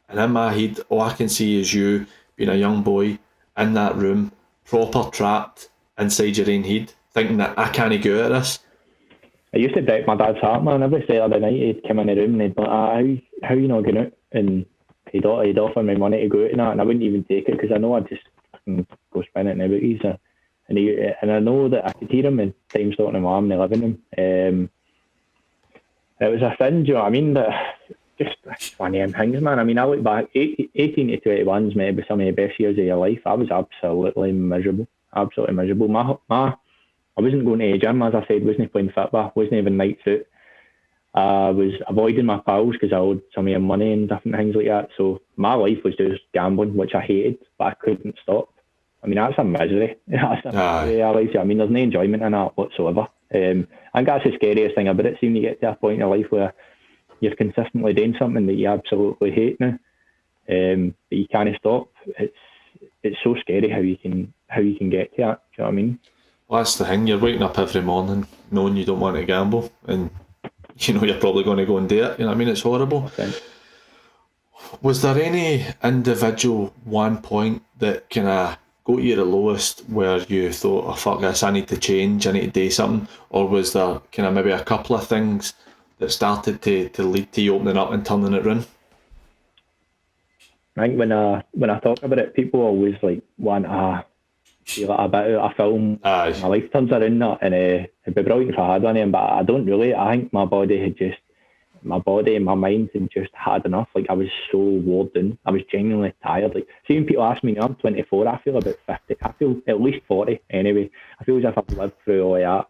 Speaker 2: and in my head all I can see is you being a young boy in that room, proper trapped inside your own head, thinking that I can't go out of this?
Speaker 3: I used to break my dad's heart, man. Every Saturday night he'd come in the room and he'd be like, how you not going out? And he'd offer me money to go out and that, and I wouldn't even take it because I know I'd just fucking go spend it in everybody's. And I know that I could hear him in times talking to mum in the living room. It was a thing, do you know what I mean? But just one of them things, man. I mean, I look back, 18 to 21 is maybe some of the best years of your life. I was absolutely miserable. Absolutely miserable. I wasn't going to the gym, as I said, wasn't playing football, wasn't even nights out. I was avoiding my pals because I owed some of them money and different things like that. So my life was just gambling, which I hated, but I couldn't stop. I mean, that's a misery. That's a misery. I mean, there's no enjoyment in that whatsoever. I think that's the scariest thing about it. Seeing you get to a point in your life where you're consistently doing something that you absolutely hate now, but you can't stop. It's so scary how you can get to that. Do you know what I mean?
Speaker 2: Well, that's the thing. You're waking up every morning knowing you don't want to gamble, and you know you're probably going to go and do it. You know what I mean? It's horrible.
Speaker 3: Okay.
Speaker 2: Was there any individual one point that kind of got you the lowest where you thought, oh fuck this, I need to change, I need to do something? Or was there kind of maybe a couple of things that started to lead to you opening up and turning it round?
Speaker 3: I think when I talk about it, people always like want to see like a bit of a film.
Speaker 2: Aye.
Speaker 3: My life turns around that, and it'd be brilliant if I had one of them, but I don't really. I think my body and my mind had just had enough. Like I was so wore down. I was genuinely tired. Like seeing people ask me now, I'm 24, I feel about 50. I feel at least 40 anyway. I feel as if I've lived through all of that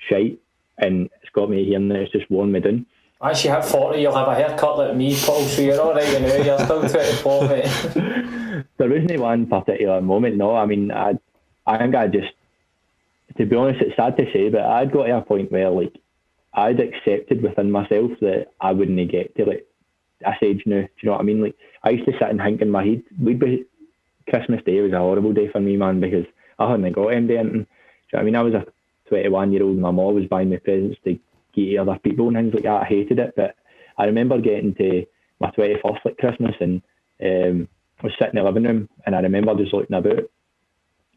Speaker 3: shite, and it's got me here and it's just worn me down.
Speaker 1: Once you hit 40, you'll have a haircut like me, Paul, so you're alright now, you're still 24, mate.
Speaker 3: There isn't one particular moment, no. I mean, I think I just, to be honest, it's sad to say, but I'd got to a point where, like, I'd accepted within myself that I wouldn't get to, like, this age now. Do you know what I mean? Like, I used to sit and think in my head, Christmas Day was a horrible day for me, man, because I hadn't got MD anything. Do you know what I mean? I was a 21-year-old and my mum was buying me presents to give to other people and things like that. I hated it, but I remember getting to my 21st like Christmas and I was sitting in the living room and I remember just looking about,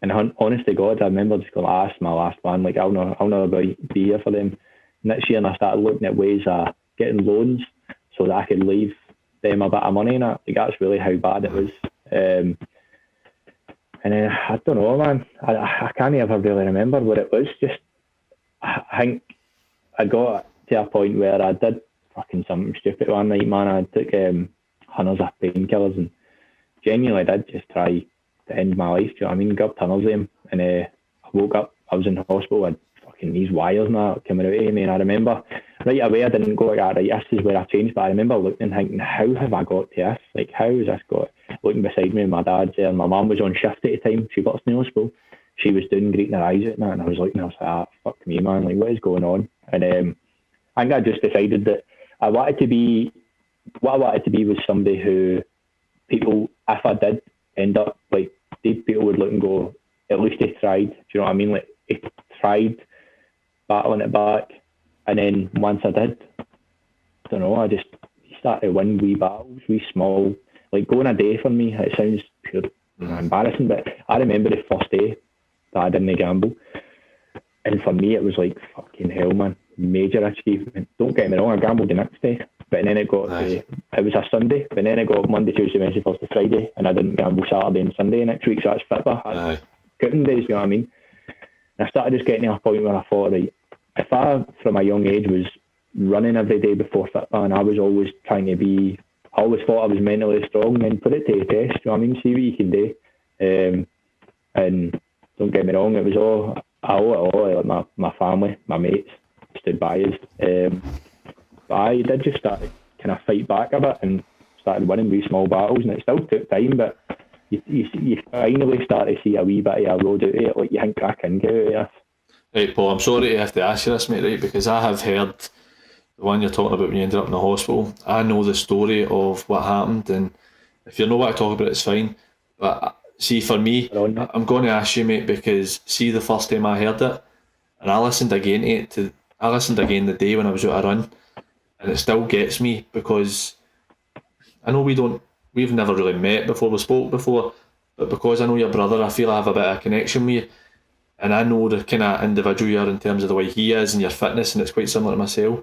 Speaker 3: and honest to God, I remember just going, that's my last one, like I'll never be here for them next year. And I started looking at ways of getting loans so that I could leave them a bit of money in it. Like that's really how bad it was. And then I don't know, man, I can't ever really remember what it was. Just I think I got to a point where I did fucking something stupid one night, man. I took hundreds of painkillers and genuinely did just try to end my life. Do you know what I mean? Got tunnels of them, and I woke up. I was in the hospital. I had fucking these wires and that coming out of me, and I remember right away I didn't go like, right, this is where I changed. But I remember looking and thinking, how have I got to this? Like, how has this got? Looking beside me, my dad's there. My mum was on shift at the time. She got us in the hospital. She was doing greeting her eyes at that, and I was looking. I was like, fuck me, man. Like, what is going on? And I think I just decided that what I wanted to be was somebody who people, if I did end up, like, people would look and go, at least he tried. Do you know what I mean? Like, he tried battling it back. And then once I did, I don't know, I just started to win wee battles, wee small, like going a day for me. It sounds pure embarrassing, but I remember the first day that I didn't gamble. And for me, it was like, fucking hell, man. Major achievement. Don't get me wrong, I gambled the next day. But then it got it was a Sunday. But then it got Monday, Tuesday, Wednesday, Thursday, Friday. And I didn't gamble Saturday and Sunday next week. So that's football. Couldn't days, you know what I mean? And I started just getting to a point where I thought, right, if I, from a young age, was running every day before football and I was always trying to be, I always thought I was mentally strong, then put it to the test, you know what I mean? See what you can do. And don't get me wrong, it was all, I owe it all, like my family, my mates stood by us. But I did just start to kind of fight back a bit and started winning wee small battles, and it still took time, but you finally start to see a wee bit of a road out of it, like you think I can get out of this.
Speaker 2: Right, Paul, I'm sorry to have to ask you this, mate, right, because I have heard the one you're talking about when you ended up in the hospital. I know the story of what happened, and if you know what I talk about, it's fine. But see, for me, I'm going to ask you, mate, because see, the first time I heard it, and I listened again to it, I listened again the day when I was out a run, and it still gets me because I know we've never really met before, we spoke before, but because I know your brother, I feel I have a bit of a connection with you, and I know the kind of individual you are in terms of the way he is and your fitness, and it's quite similar to myself.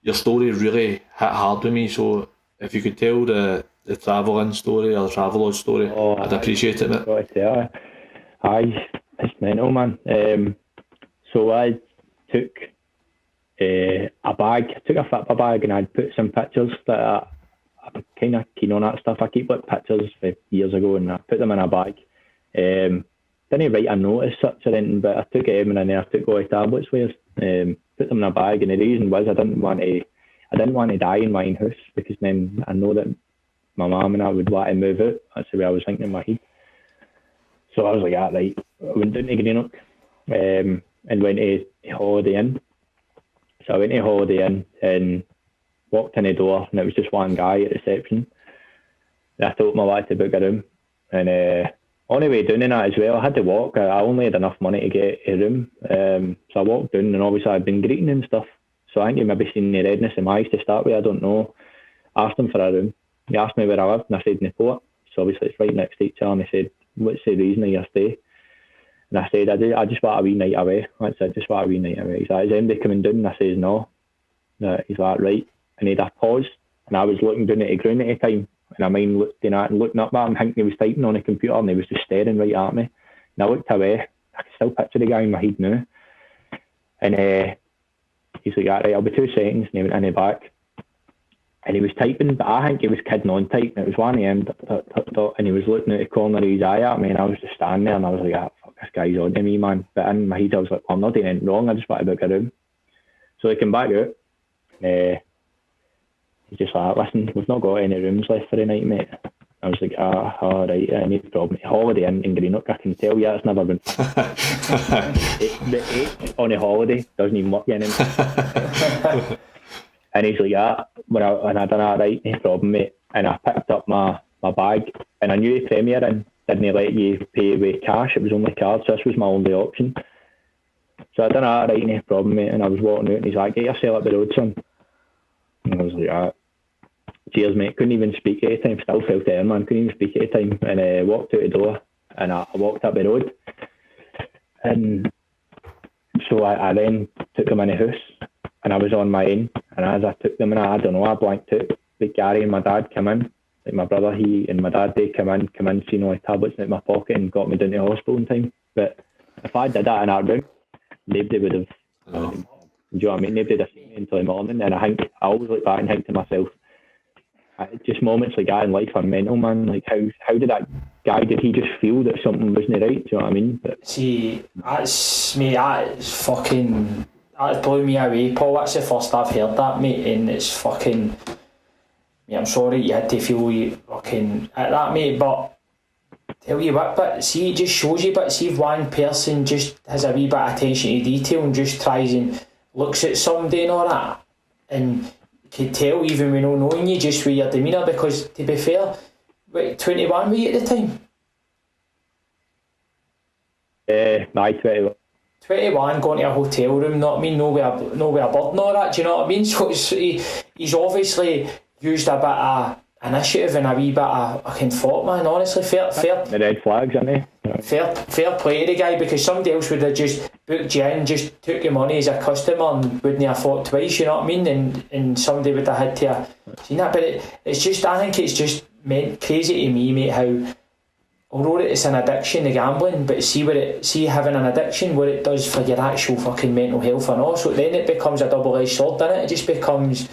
Speaker 2: Your story really hit hard with me, so if you could tell the travelling story or the travelodge story, I'd appreciate it, mate.
Speaker 3: Got to tell you. Aye, it's mental, man. So I took a bag, I took a Fitbit bag, and I'd put some pictures that I'm kind of keen on that stuff. I keep like pictures from years ago, and I put them in a bag. Didn't write a note as such or anything, but I took them and then I took all the tablets with us, put them in a bag, and the reason was I didn't want to die in my own house, because then I know that my mum and I would want to move out. That's the way I was thinking in my head. So I was like, right. I went down to Greenock and went to Holiday Inn. So I went to Holiday Inn and walked in the door, and it was just one guy at reception. And I told him I wanted to book a room, and on the way down in that as well, I had to walk. I only had enough money to get a room, so I walked down, and obviously I'd been greeting and stuff, so I think he maybe seen the redness in my eyes to start with, I don't know. Asked him for a room. He asked me where I lived, and I said in the port, so obviously it's right next to each other, and he said, what's the reason of your stay? And I said, I just want a wee night away. That's it, just want a wee night away. He's like, is anybody coming down? And I says, no. He's like, right. And he had a pause, and I was looking down at the ground at the time, and I mind looking at and looking up at him, thinking he was typing on the computer, and he was just staring right at me. And I looked away. I can still picture the guy in my head now. And he's like, right, I'll be 2 seconds. And he went in the back. And he was typing, but I think he was kidding on typing. It was 1 a.m. And he was looking at the corner of his eye at me, and I was just standing there, and I was like, fuck, this guy's on to me, man. But in my head, I was like, I'm not doing anything wrong. I just want to book a room. So he came back out. He's just like, listen, we've not got any rooms left for the night, mate. I was like, all right, I need a problem. Holiday Inn in Greenock, I can tell you, it's never been. The H on a holiday doesn't even work anymore. And he's like, when I done that, right, no problem, mate. And I picked up my bag, and I knew the Premier Inn didn't let you pay with cash, it was only cards, so this was my only option. So I done that, right, no problem, mate. And I was walking out, and he's like, get yourself up the road, son. And I was like, cheers, mate. Couldn't even speak at the time. Still felt there, man. Couldn't even speak at the time. And walked out the door, and I walked up the road. And so I then took them in the house, and I was on my own. And as I took them in, I don't know, I blanked out. But Gary and my dad came in. Like my brother, he and my dad, they come in, seen all the tablets in my pocket and got me down to the hospital in time. But if I did that in that room, nobody would have. Do you know what I mean? Nobody would have seen me until the morning. And I think I always look back and think to myself, just moments like that in life are mental, man. Like how did that guy, did he just feel that something wasn't right? Do you know what I mean? But
Speaker 1: see, that's fucking, that blew me away, Paul. That's the first I've heard that, mate, and it's fucking, yeah, I'm sorry you had to feel you fucking at that, mate, but tell you what, but see, it just shows you, but see if one person just has a wee bit of attention to detail and just tries and looks at somebody and all that, and could tell even when not knowing you just with your demeanour, because to be fair, wait, 21 were you at the time?
Speaker 3: My 21.
Speaker 1: 21 going to a hotel room, not me, no with a bird and all that, do you know what I mean? So he's obviously used a bit of initiative and a wee bit of fucking thought, man, honestly, fair
Speaker 3: the red flags, aren't they?
Speaker 1: Fair play to the guy, because somebody else would have just booked you in, just took your money as a customer and wouldn't have thought twice, you know what I mean? And somebody would have had to have seen that. But it's just, I think it's just meant crazy to me, mate, how although it's an addiction, the gambling, but see having an addiction, what it does for your actual fucking mental health and all. So then it becomes a double-edged sword, doesn't it? It just becomes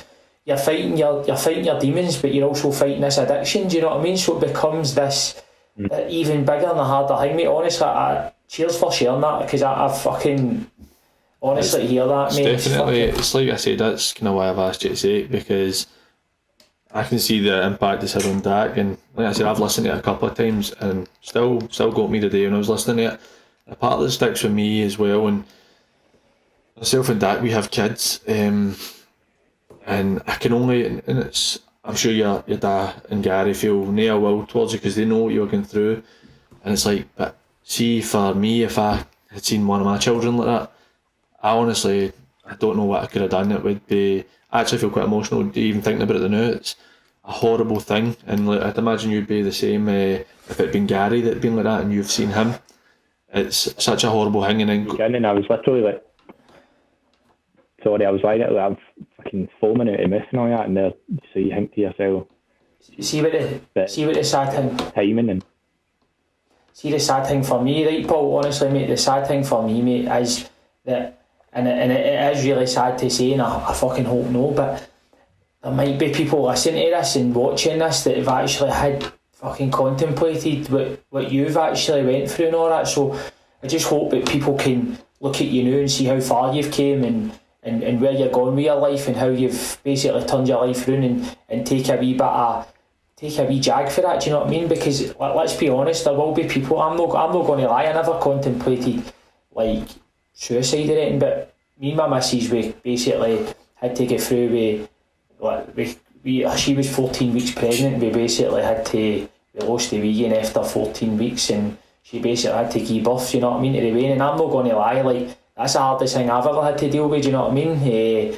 Speaker 1: you're fighting your demons, but you're also fighting this addiction, do you know what I mean? So it becomes this even bigger and a harder thing, mate. Honestly, cheers for sharing that, because I fucking honestly hear that, mate.
Speaker 2: Definitely, it's like I said, that's kind of why I've asked you to say it, because I can see the impact it's had on Dak, and like I said, I've listened to it a couple of times and still got me today when I was listening to it. A part that sticks with me as well, and myself and Dak, we have kids, and I can only, and it's, I'm sure your dad and Gary feel no will towards you because they know what you're going through, and it's like, but see, for me, if I had seen one of my children like that, I honestly, I don't know what I could have done. It would be, I actually feel quite emotional even thinking about it now. horrible thing, and like, I'd imagine you'd be the same if it'd been Gary that'd been like that and you've seen him. It's such a horrible thing, and then
Speaker 3: and I was literally like, sorry, I was like I'm fucking foaming out of mouth and all that, and there, so you think to yourself,
Speaker 1: see what the sad thing.
Speaker 3: Timing and.
Speaker 1: See the sad thing for me, right, Paul? Honestly, mate, the sad thing for me, mate, is that, and it is really sad to say, and I fucking hope no, but there might be people listening to this and watching this that have actually had fucking contemplated what you've actually went through and all that. So I just hope that people can look at you now and see how far you've came and where you're going with your life and how you've basically turned your life around and take a wee jag for that, do you know what I mean? Because let's be honest, there will be people, I'm not going to lie, I never contemplated like suicide or anything, but me and my missus, we basically had to get through she was 14 weeks pregnant, we lost the wee again after 14 weeks, and she basically had to give birth, you know what I mean, to the vein, and I'm not going to lie, like, that's the hardest thing I've ever had to deal with, do you know what I mean?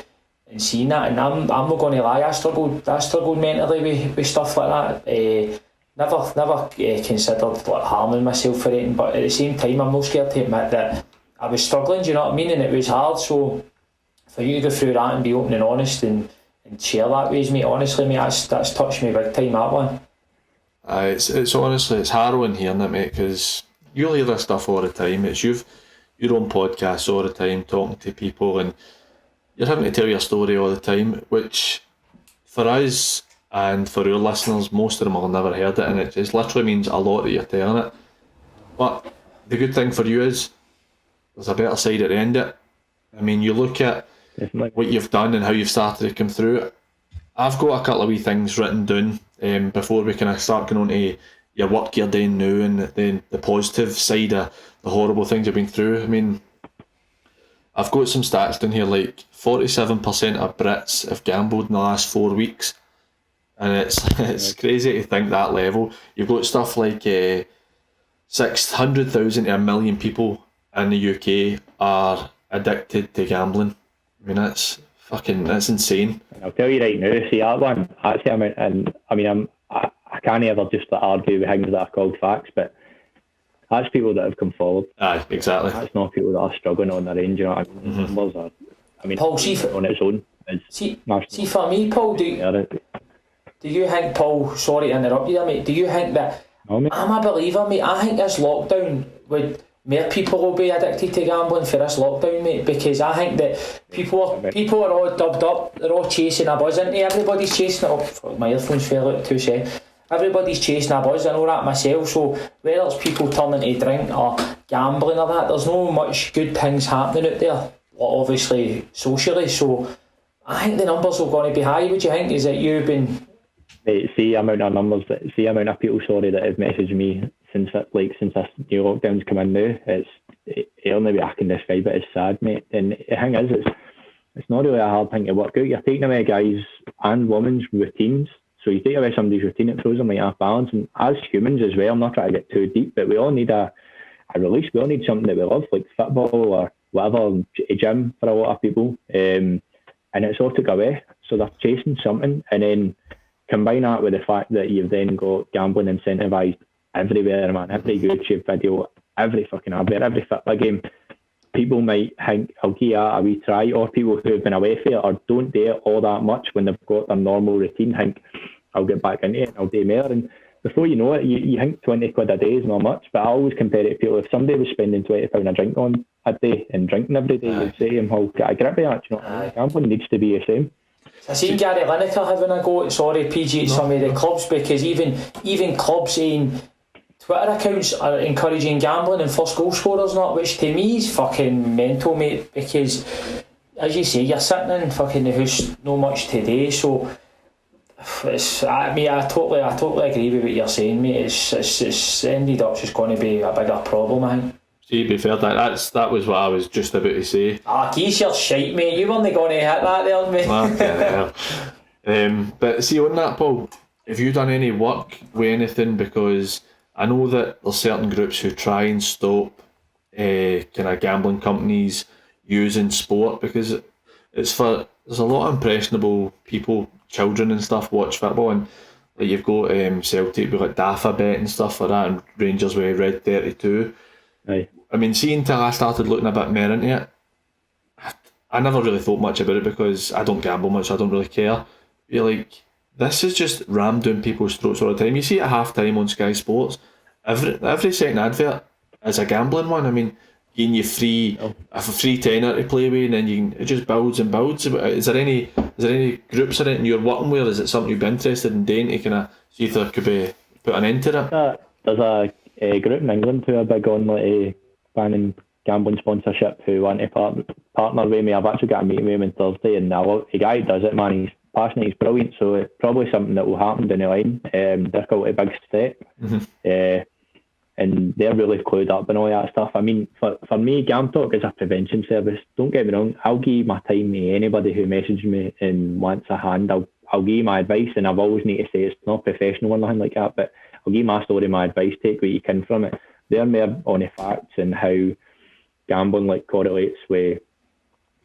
Speaker 1: And seeing that, and I'm not going to lie, I struggled mentally with stuff like that. Never considered like harming myself for anything, but at the same time, I'm not scared to admit that I was struggling. Do you know what I mean? And it was hard. So for you to go through that and be open and honest and share that with me, honestly, mate, that's touched me big time. That one.
Speaker 2: It's honestly, it's harrowing hearing it, mate, because you hear this stuff all the time. It's your own podcasts all the time, talking to people, and you're having to tell your story all the time, which for us and for our listeners, most of them will never heard it, and it just literally means a lot that you're telling it. But the good thing for you is there's a better side at the end of it. I mean, you look at what you've done and how you've started to come through it. I've got a couple of wee things written down before we kind of start going on to your work you're doing now and then the positive side of the horrible things you've been through. I mean, I've got some stats down here, like 47% of Brits have gambled in the last 4 weeks, and it's crazy to think that level. You've got stuff like 600,000 to 1 million people in the UK are addicted to gambling. I mean, that's insane.
Speaker 3: I'll tell you right now, see that one, actually, I can't ever just argue with things that are called facts, but that's people that have come forward.
Speaker 2: Aye, exactly.
Speaker 3: That's not people that are struggling on their own, you know what I mean?
Speaker 2: Mm-hmm.
Speaker 3: Numbers are,
Speaker 1: Paul,
Speaker 3: on its own.
Speaker 1: See for me, Paul, do you think, Paul, sorry to interrupt you there, mate, do you think that, I'm a believer, mate, I think this lockdown would, more people will be addicted to gambling for this lockdown, mate, because I think that people are all dubbed up, they're all chasing a buzz, isn't everybody's chasing it. Oh, my earphones fell out 2 seconds. Everybody's chasing a buzz, I know that myself, so whether it's people turning to drink or gambling or that, there's no much good things happening out there, obviously socially, so I think the numbers are going to be high. What do you think? Is that you've been...
Speaker 3: Mate, see the amount of people, sorry, that have messaged me since this new lockdown's come in now, the only way I can describe it is sad, mate. And the thing is, it's not really a hard thing to work out. You're taking away guys and women's routines. So you take away somebody's routine, it throws them like off balance. And as humans as well, I'm not trying to get too deep, but we all need a release. We all need something that we love, like football or whatever, a gym for a lot of people. And it's all took away. So they're chasing something. And then combine that with the fact that you've then got gambling incentivised everywhere, man. Every YouTube video, every fucking advert, every football game. People might think, I'll give that a wee try, or people who have been away from it or don't do it all that much when they've got their normal routine think, I'll get back into it, I'll do more. And before you know it, you think 20 quid a day is not much, but I always compare it to people. If somebody was spending £20 a drink on a day and drinking every day, you'd say to him, well, get a grip of that, you know what I mean? Gambling needs to be the same.
Speaker 1: I seen Gary Lineker having a go at, PG, at some of the clubs, because even clubs saying Twitter accounts are encouraging gambling and first goal scorers not, which to me is fucking mental, mate, because as you say, you're sitting in fucking the house no much today, so I totally agree with what you're saying, mate. It's ended up just going to be a bigger problem, I think.
Speaker 2: See, to be fair, that was what I was just about to say.
Speaker 1: Geez, you're shite, mate. You weren't going to hit that there, mate.
Speaker 2: But see, on that, Paul, have you done any work with anything? Because I know that there's certain groups who try and stop kind of gambling companies using sport, because there's a lot of impressionable people children and stuff watch football, and like you've got Celtic with like Dafa Bet and stuff like that, and Rangers with Red 32.
Speaker 3: Aye.
Speaker 2: I mean, see, until I started looking a bit more into it, I never really thought much about it because I don't gamble much, so I don't really care. You're like, this is just rammed down people's throats all the time. You see at half time on Sky Sports, every second advert is a gambling one. I mean, giving you a free tenner to play with, and then it just builds and builds. Is there any groups or anything you're working with? Is it something you'd be interested in doing to kind of see if there could be put an end to it?
Speaker 3: There's a group in England who are big on like banning gambling sponsorship, who want to partner with me. I've actually got a meeting with him on Thursday, and the guy who does it, man, he's passionate, he's brilliant, so it's probably something that will happen down the line. They're called a big step. And they're really clued up and all that stuff. I mean, for me, Gam Talk is a prevention service. Don't get me wrong, I'll give my time to anybody who messages me and wants a hand. I'll give you my advice, and I've always need to say it's not professional or nothing like that, but I'll give my story, my advice, take what you can from it. They're more on the facts and how gambling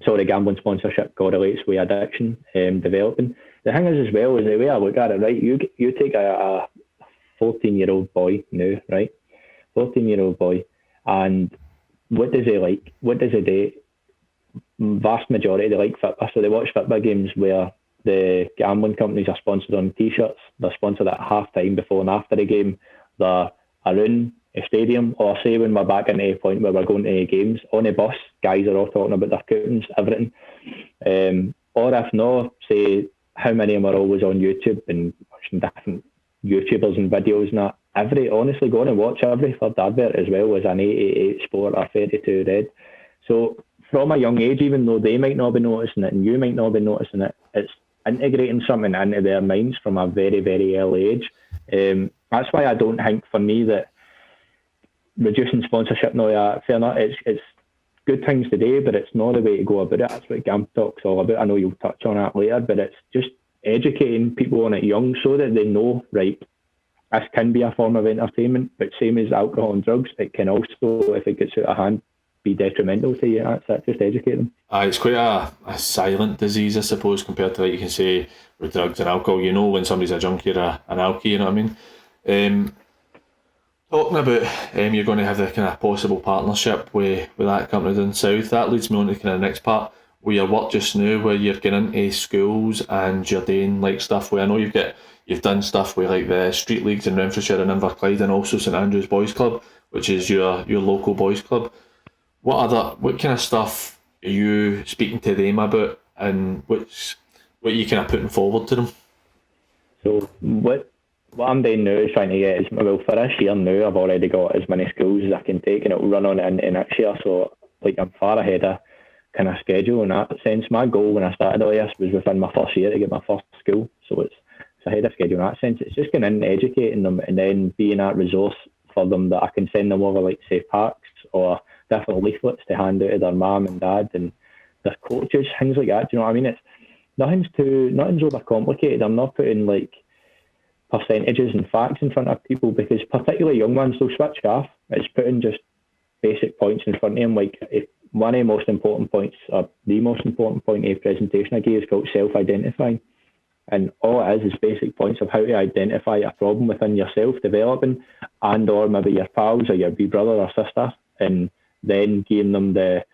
Speaker 3: gambling sponsorship correlates with addiction developing. The thing is as well, is the way I look at it, right, you take a 14-year-old boy now, right? 14-year-old boy, and what does he like? What does he do? Vast majority, they like football, so they watch football games where the gambling companies are sponsored on t-shirts. They're sponsored at half time, before and after the game. They're around a stadium, or say when we're back into a point where we're going to games, on a bus, guys are all talking about their coupons, everything. Or if not, say how many of them are always on YouTube and watching different YouTubers and videos and that. Honestly, go on and watch every third advert as well as an 888 Sport or 32 Red. So from a young age, even though they might not be noticing it and you might not be noticing it, it's integrating something into their minds from a very, very early age. That's why I don't think, for me, that reducing sponsorship and all that, fair enough, it's good things to do, but it's not the way to go about it. That's what Gam Talk's all about. I know you'll touch on that later, but it's just educating people on it young so that they know, right, this can be a form of entertainment, but same as alcohol and drugs, it can also, if it gets out of hand, be detrimental to you. That's it, just educate them.
Speaker 2: It's quite a silent disease, I suppose, compared to, like, you can say with drugs and alcohol. You know when somebody's a junkie or an alkie, you know what I mean? Talking about you're going to have the kind of possible partnership with that company down south, that leads me on to kind of the next part with your work just now, where you're getting into schools and you're doing like stuff where I know you've done stuff with like the street leagues in Renfrewshire and Inverclyde, and also St Andrews Boys Club, which is your local boys club. What kind of stuff are you speaking to them about, and what are you kind of putting forward to them?
Speaker 3: So what I'm doing now is trying to get, for this year now, I've already got as many schools as I can take, and it'll run on into next year. So like, I'm far ahead of kind of schedule in that sense. My goal when I started all this was within my first year to get my first school, so it's ahead of schedule in that sense. It's just going in and educating them, and then being that resource for them that I can send them over, like say packs or different leaflets to hand out to their mum and dad and their coaches, things like that. Do you know what I mean? It's nothing's overcomplicated. I'm not putting like percentages and facts in front of people, because particularly young ones, they'll switch off. It's putting just basic points in front of them. Like, if one of the most important points, or the most important point of presentation I gave, is called self-identifying. And all it is basic points of how to identify a problem within yourself developing, and or maybe your pals or your wee brother or sister, and then giving them the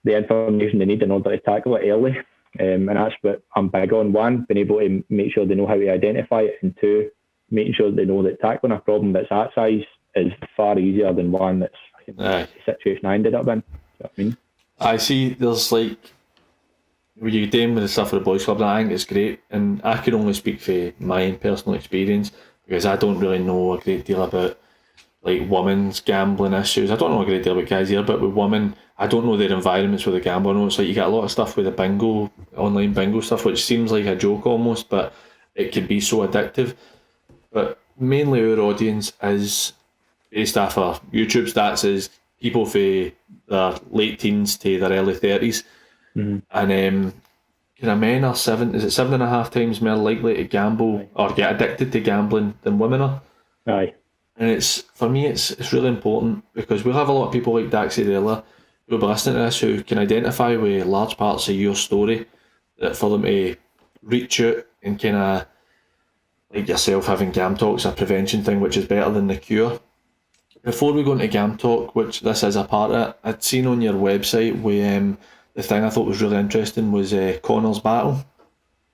Speaker 3: information they need in order to tackle it early. And that's what I'm big on. One, being able to make sure they know how to identify it, and two, making sure they know that tackling a problem that's that size is far easier than one that's the situation I ended up in. You know what I mean?
Speaker 2: I see there's like, what you're doing with the stuff for the boys club, I think it's great, and I can only speak for my own personal experience, because I don't really know a great deal about like women's gambling issues. I don't know a great deal about guys here, but with women, I don't know their environments with the gambling. I know it's like you get a lot of stuff with the bingo, online bingo stuff, which seems like a joke almost, but it can be so addictive. But mainly our audience is based off of YouTube stats, is people for their late teens to their early 30s. Mm-hmm. And kind of men are 7.5 times more likely to gamble or get addicted to gambling than women are.
Speaker 3: Aye.
Speaker 2: And for me it's really important, because we'll have a lot of people like Dax said earlier who'll be listening to this who can identify with large parts of your story, that for them to reach out and kind of like yourself having Gam Talk's a prevention thing, which is better than the cure. Before we go into Gam Talk, which this is a part of it, I'd seen on your website where the thing I thought was really interesting was Connor's battle.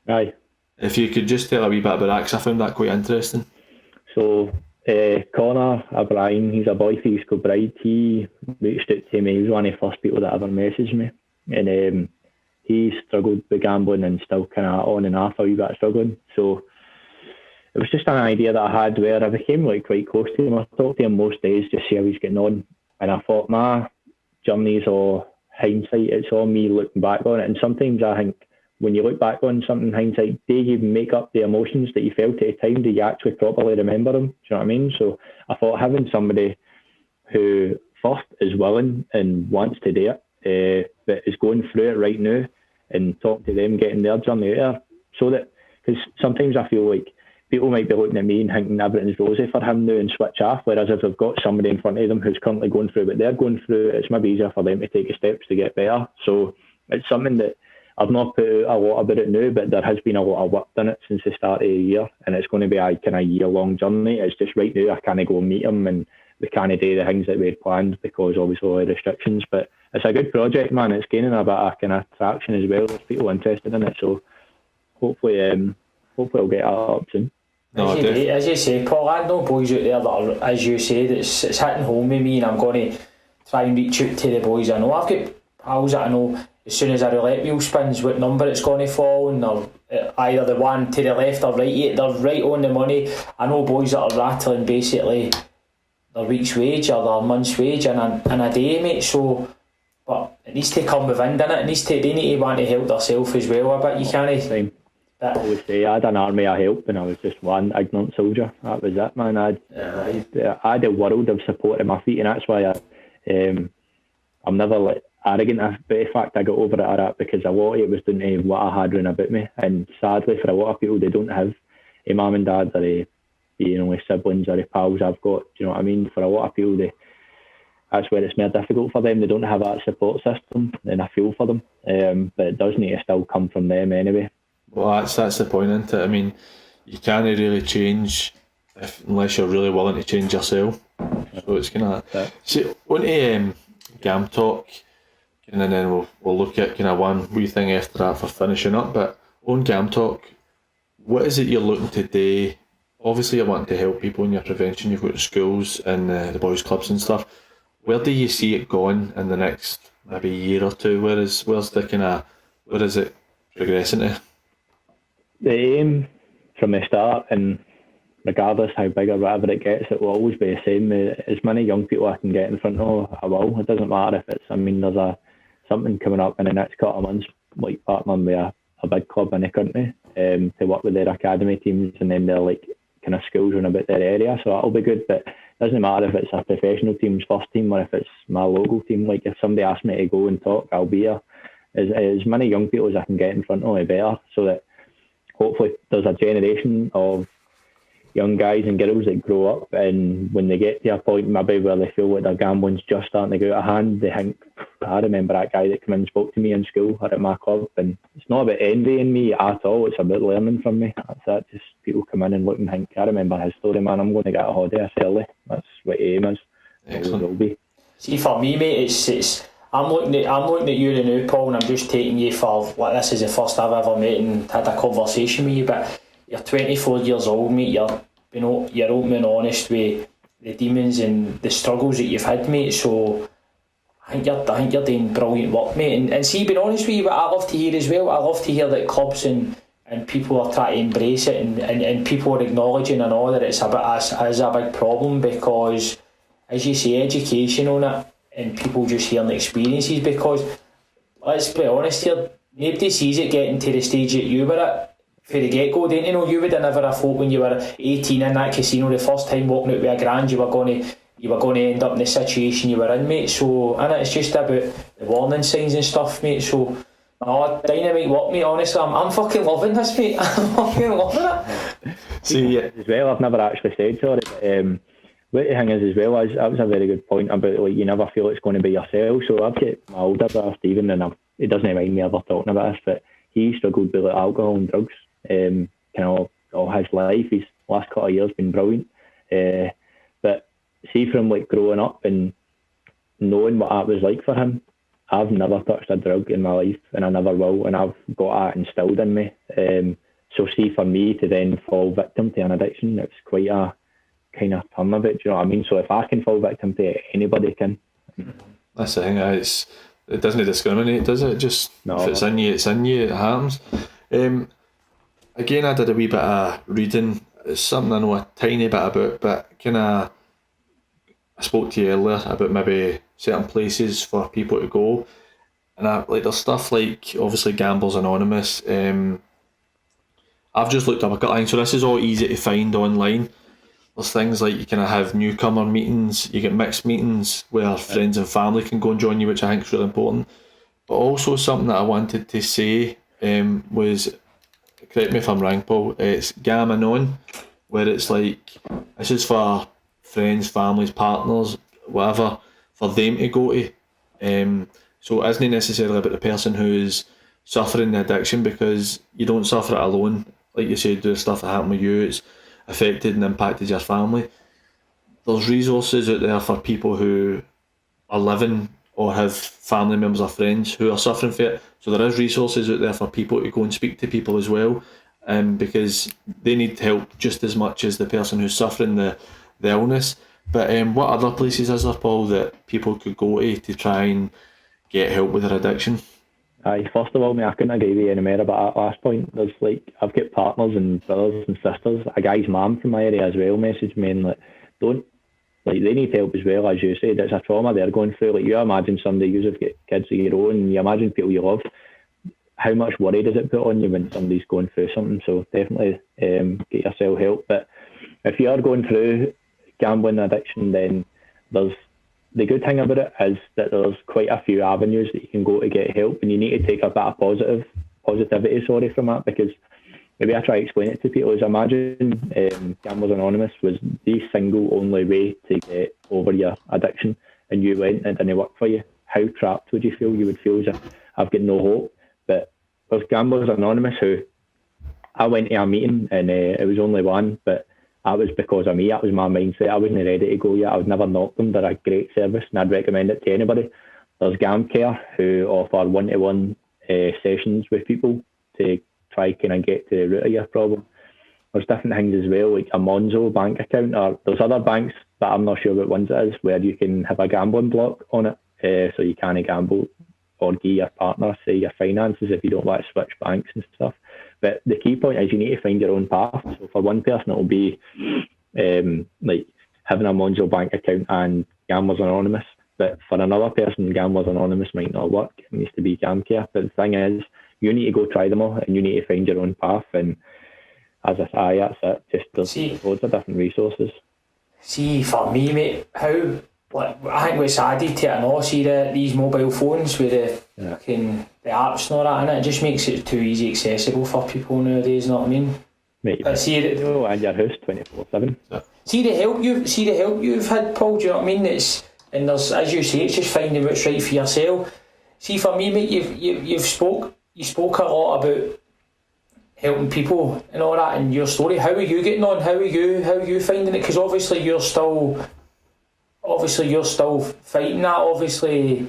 Speaker 3: Aye.
Speaker 2: If you could just tell a wee bit about that, because I found that quite interesting.
Speaker 3: So, Connor O'Brien, he's a boy for East Kilbride. He reached out to me. He was one of the first people that ever messaged me. And he struggled with gambling and still kind of on and off a wee bit struggling. So, it was just an idea that I had where I became like quite close to him. I talked to him most days just see how he's getting on. And I thought my journey's all hindsight. It's all me looking back on it. And sometimes I think when you look back on something in hindsight, do you make up the emotions that you felt at the time? Do you actually properly remember them? Do you know what I mean? So I thought having somebody who first is willing and wants to do it, but is going through it right now, and talk to them, getting their journey there, so that, because sometimes I feel like people might be looking at me and thinking everything's rosy for him now and switch off, whereas if they've got somebody in front of them who's currently going through what they're going through, it's maybe easier for them to take the steps to get better. So it's something that I've not put out a lot about it now, but there has been a lot of work done it since the start of the year, and it's going to be a kind of year-long journey. It's just right now I can't go and meet him, and we can't do the things that we had planned because obviously all the restrictions, but it's a good project, man. It's gaining a bit of kind of traction as well. There's people interested in it, so hopefully I'll get it up soon.
Speaker 2: No,
Speaker 1: as you say, Paul, I know boys out there that are, as you said, it's hitting home with me, and I'm going to try and reach out to the boys I know. I've got pals that I know, as soon as a roulette wheel spins, what number it's going to fall, and they're either the one to the left or right, they're right on the money. I know boys that are rattling basically their week's wage or their month's wage in a day, mate. So, but it needs to come within, doesn't it? They need to want to help themselves as well a bit. You can't.
Speaker 3: I would say I had an army of help, and I was just one ignorant soldier. That was it, man. I had a world of support at my feet, and that's why I'm never like arrogant. But in fact, I got over it, that because a lot of it was down to what I had round about me, and sadly for a lot of people, they don't have a mum and dad or a siblings or a pals I've got. Do you know what I mean? For a lot of people, that's where it's more difficult for them. They don't have that support system, and I feel for them. But it does need to still come from them anyway.
Speaker 2: Well, that's the point, isn't it? I mean, you can't really change unless you're really willing to change yourself. So it's kind of see on to Gam Talk, and then we'll look at kind of one wee thing after that for finishing up. But on Gam Talk, what is it you're looking to do? Obviously, you're wanting to help people in your prevention. You've got the schools and the boys' clubs and stuff. Where do you see it going in the next maybe year or two? Where is it progressing to?
Speaker 3: The aim from the start, and regardless how big or whatever it gets, it will always be the same. As many young people I can get in front of, I will. It doesn't matter if it's, there's something coming up in the next couple of months, like partnering with a big club in the country, to work with their academy teams, and then they're like kind of schools around about their area, so that'll be good. But it doesn't matter if it's a professional team's first team or if it's my local team. Like if somebody asks me to go and talk, I'll be here. As many young people as I can get in front of, the better, so that hopefully there's a generation of young guys and girls that grow up, and when they get to a point maybe where they feel like their gambling's just starting to go out of hand, they think, I remember that guy that came in and spoke to me in school or at my club. And it's not about envying me at all, it's about learning from me. That's it. Just people come in and look and think, I remember his story, man, I'm going to get a holiday early. That's what the aim is.
Speaker 2: Excellent.
Speaker 3: It will be.
Speaker 1: See, for me, mate, it's I'm looking at you now, Paul, and I'm just taking you for like this is the first I've ever met and had a conversation with you. But you're 24 years old, mate. You're open and honest with the demons and the struggles that you've had, mate. So I think you're doing brilliant work, mate. And see, being honest with you, what I love to hear as well, I love to hear that clubs and people are trying to embrace it, and people are acknowledging and all that it's a big problem, because as you say, education on it and people just hearing the experiences, because let's be honest here, nobody sees it getting to the stage that you were at for the get-go, didn't you know? You would have never have thought when you were 18 in that casino the first time walking out with $1,000 you were going to end up in the situation you were in, mate. So, and it's just about the warning signs and stuff, mate. So, dynamite work, mate. Honestly, I'm fucking loving this, mate. I'm fucking loving it.
Speaker 3: See, as well, I've never actually said sorry, but what the thing is as well, that was a very good point about like you never feel it's going to be yourself. So I've got my older brother Stephen, and he doesn't mind me ever talking about this, but he struggled with like alcohol and drugs. all his life. His last couple of years been brilliant. But see, from like growing up and knowing what that was like for him, I've never touched a drug in my life, and I never will, and I've got that instilled in me. So see, for me to then fall victim to an addiction, it's quite a kind of turn of it, do you know what I mean? So if I can fall victim to it, anybody can.
Speaker 2: That's the thing, it doesn't discriminate, does it? Just no. If it's in you, it happens. Again, I did a wee bit of reading. It's something I know a tiny bit about, but I spoke to you earlier about maybe certain places for people to go, and there's stuff like obviously Gamblers Anonymous. I've just looked up a couple of things, so this is all easy to find online. There's things like you can have newcomer meetings, you get mixed meetings where friends and family can go and join you, which I think is really important. But also something that I wanted to say was, correct me if I'm wrong, Paul, it's Gam Anon, where it's like, this is for friends, families, partners, whatever, for them to go to. So it isn't necessarily about the person who's suffering the addiction, because you don't suffer it alone. Like you said, the stuff that happened with you, it's affected and impacted your family. There's resources out there for people who are living or have family members or friends who are suffering from it. So there is resources out there for people to go and speak to people as well, because they need help just as much as the person who's suffering the illness. But what other places is there, Paul, that people could go to try and get help with their addiction?
Speaker 3: First of all, mate, I couldn't agree with you any more about that last point. There's I've got partners and brothers and sisters. A guy's mum from my area as well messaged me and they need help as well, as you said. It's a trauma they're going through. Like, you imagine somebody, you've got kids of your own, you imagine people you love. How much worry does it put on you when somebody's going through something? So definitely get yourself help. But if you are going through gambling addiction, then the good thing about it is that there's quite a few avenues that you can go to get help, and you need to take a bit of positivity from that, because maybe I try to explain it to people is, imagine Gamblers Anonymous was the single only way to get over your addiction, and you went and it didn't work for you. How trapped would you feel? You would feel as if I've got no hope. But there's Gamblers Anonymous who, I went to a meeting and it was only one, but that was because of me. That was my mindset. I wasn't ready to go yet. I would never knock them. They're a great service and I'd recommend it to anybody. There's Gam Care, who offer one-to-one sessions with people to try kind of get to the root of your problem. There's different things as well, like a Monzo bank account, or there's other banks, but I'm not sure what ones it is, where you can have a gambling block on it, so you can't gamble or give your partner, say, your finances if you don't want to switch banks and stuff. But the key point is you need to find your own path. So for one person, it will be like having a Monzo bank account and Gamblers Anonymous. But for another person, Gamblers Anonymous might not work. It needs to be Gam Care. But the thing is, you need to go try them all, and you need to find your own path. And as I say, that's it. Just there's loads of different resources.
Speaker 1: See, for me, mate, I think what's added to it and all, see these mobile phones with the apps and all that, and it just makes it too easy accessible for people nowadays, you know what I mean?
Speaker 3: Mate, but see and your house 24/7. See
Speaker 1: the help you've had, Paul, do you know what I mean? And there's, as you say, it's just finding what's right for yourself. See, for me, mate, you spoke a lot about helping people and all that, and your story. How are you getting on? How are you finding it? Because obviously you're still fighting that. Obviously,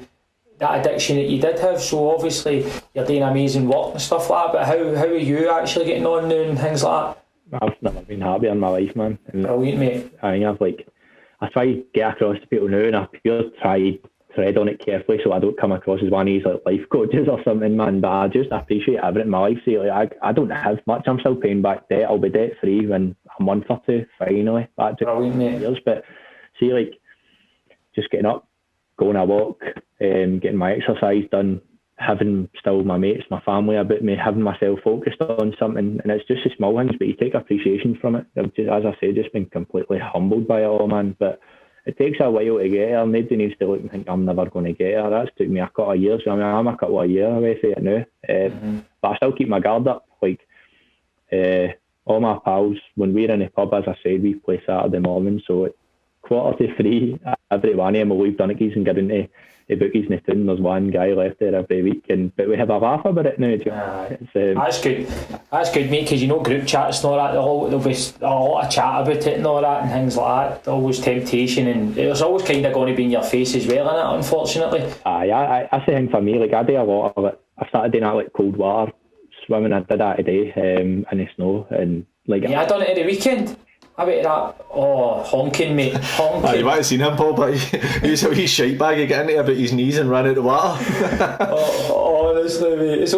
Speaker 1: that addiction that you did have. So obviously you're doing amazing work and stuff like that. But how are you actually getting on now and things like that?
Speaker 3: I've never been happier in my life, man. And
Speaker 1: brilliant, mate.
Speaker 3: I think I try to get across to people now, and I pure try tread on it carefully so I don't come across as one of these like life coaches or something, man. But I just appreciate everything in my life. See, like I don't have much. I'm still paying back debt. I'll be debt free in a month or two, finally. That took years, but see, like, just getting up, going a walk, getting my exercise done, having still my mates, my family about me, having myself focused on something, and it's just the small things, but you take appreciation from it. I've just, as I say, just been completely humbled by it all, man. But it takes a while to get there. Nobody needs to look and think I'm never going to get there. That's took me a couple of years. I mean, I'm a couple of years away from it now, but I still keep my guard up. Like all my pals, when we're in the pub, as I said, we play Saturday morning, so at 2:45, every one of them will leave Dunnick's and get into bookies in the town, there's one guy left there every week, but we have a laugh about it now.
Speaker 1: That's good. That's good, mate, because group chats and all that, there'll be a lot of chat about it and all that and things like that. Always temptation, and there's always kind of going to be in your face as well, innit, unfortunately.
Speaker 3: I say thing for me, like I do a lot of it. I started doing that like cold water swimming. I did that today in the snow, and like
Speaker 1: I done it at the weekend. I bet that. Oh, honking, mate. Honking.
Speaker 2: You might have seen him, Paul, but he's a wee shite bag. He got into about his knees and ran out the water.
Speaker 1: Honestly, mate. It's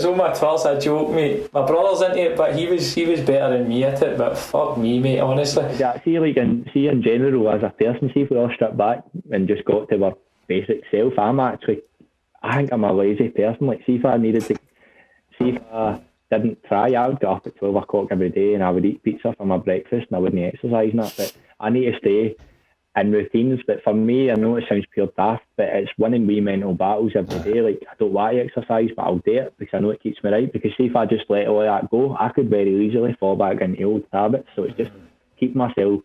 Speaker 1: on my Twitter's a joke, mate. My brother's into it, but he was better than me at it. But fuck me, mate. Honestly.
Speaker 3: Yeah, in general as a person, see if we all strip back and just got to our basic self, I think I'm a lazy person. Like, see if I didn't try, I would get up at 12 o'clock every day and I would eat pizza for my breakfast and I wouldn't exercise and that. But I need to stay in routines. But for me, I know it sounds pure daft, but it's winning wee mental battles every day. Like, I don't want to exercise, but I'll do it because I know it keeps me right. Because see if I just let all that go, I could very easily fall back into old habits. So it's just keep myself.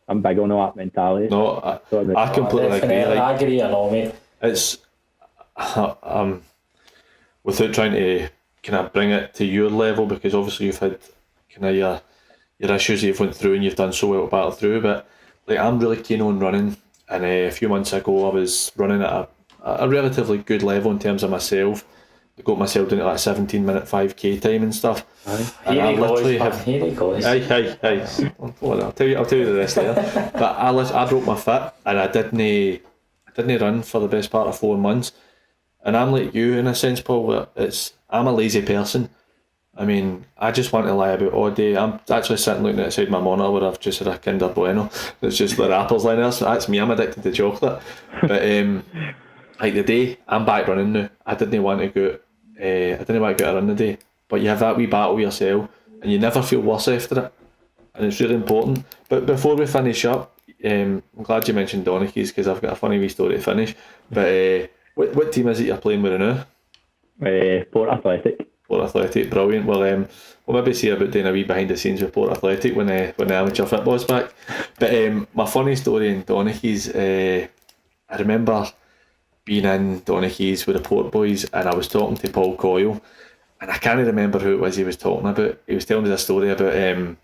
Speaker 3: I'm big on all that mentality.
Speaker 2: No, I completely agree. Like,
Speaker 1: I agree, I know, mate.
Speaker 2: It's without trying to kind of bring it to your level, because obviously you've had kind of your issues that you've went through and you've done so well to battle through. But like, I'm really keen on running, and a few months ago I was running at a relatively good level in terms of myself. I got myself down to like 17-minute 5k time and stuff. And
Speaker 1: Here
Speaker 2: I
Speaker 1: he
Speaker 2: literally
Speaker 1: goes.
Speaker 2: Hey. I'll tell you the rest later. But I broke my foot and I didn't run for the best part of 4 months. And I'm like you in a sense, Paul, where I'm a lazy person. I mean, I just want to lie about all day. I'm actually sitting looking outside my monitor where I've just had a Kinder Bueno. It's just the wrappers lying there, so that's me. I'm addicted to chocolate. But like the day, I'm back running now. I didn't want to go out a run the day. But you have that wee battle with yourself and you never feel worse after it. And it's really important. But before we finish up, I'm glad you mentioned Donaghy's, because I've got a funny wee story to finish. But what team is it you're playing with now?
Speaker 3: Port Athletic.
Speaker 2: Port Athletic, brilliant. Well, we'll maybe see about doing a wee behind the scenes with Port Athletic when the amateur football's back. But my funny story in Donaghy's, I remember being in Donaghy's with the Port boys and I was talking to Paul Coyle, and I can't remember who it was he was talking about. He was telling us a story about a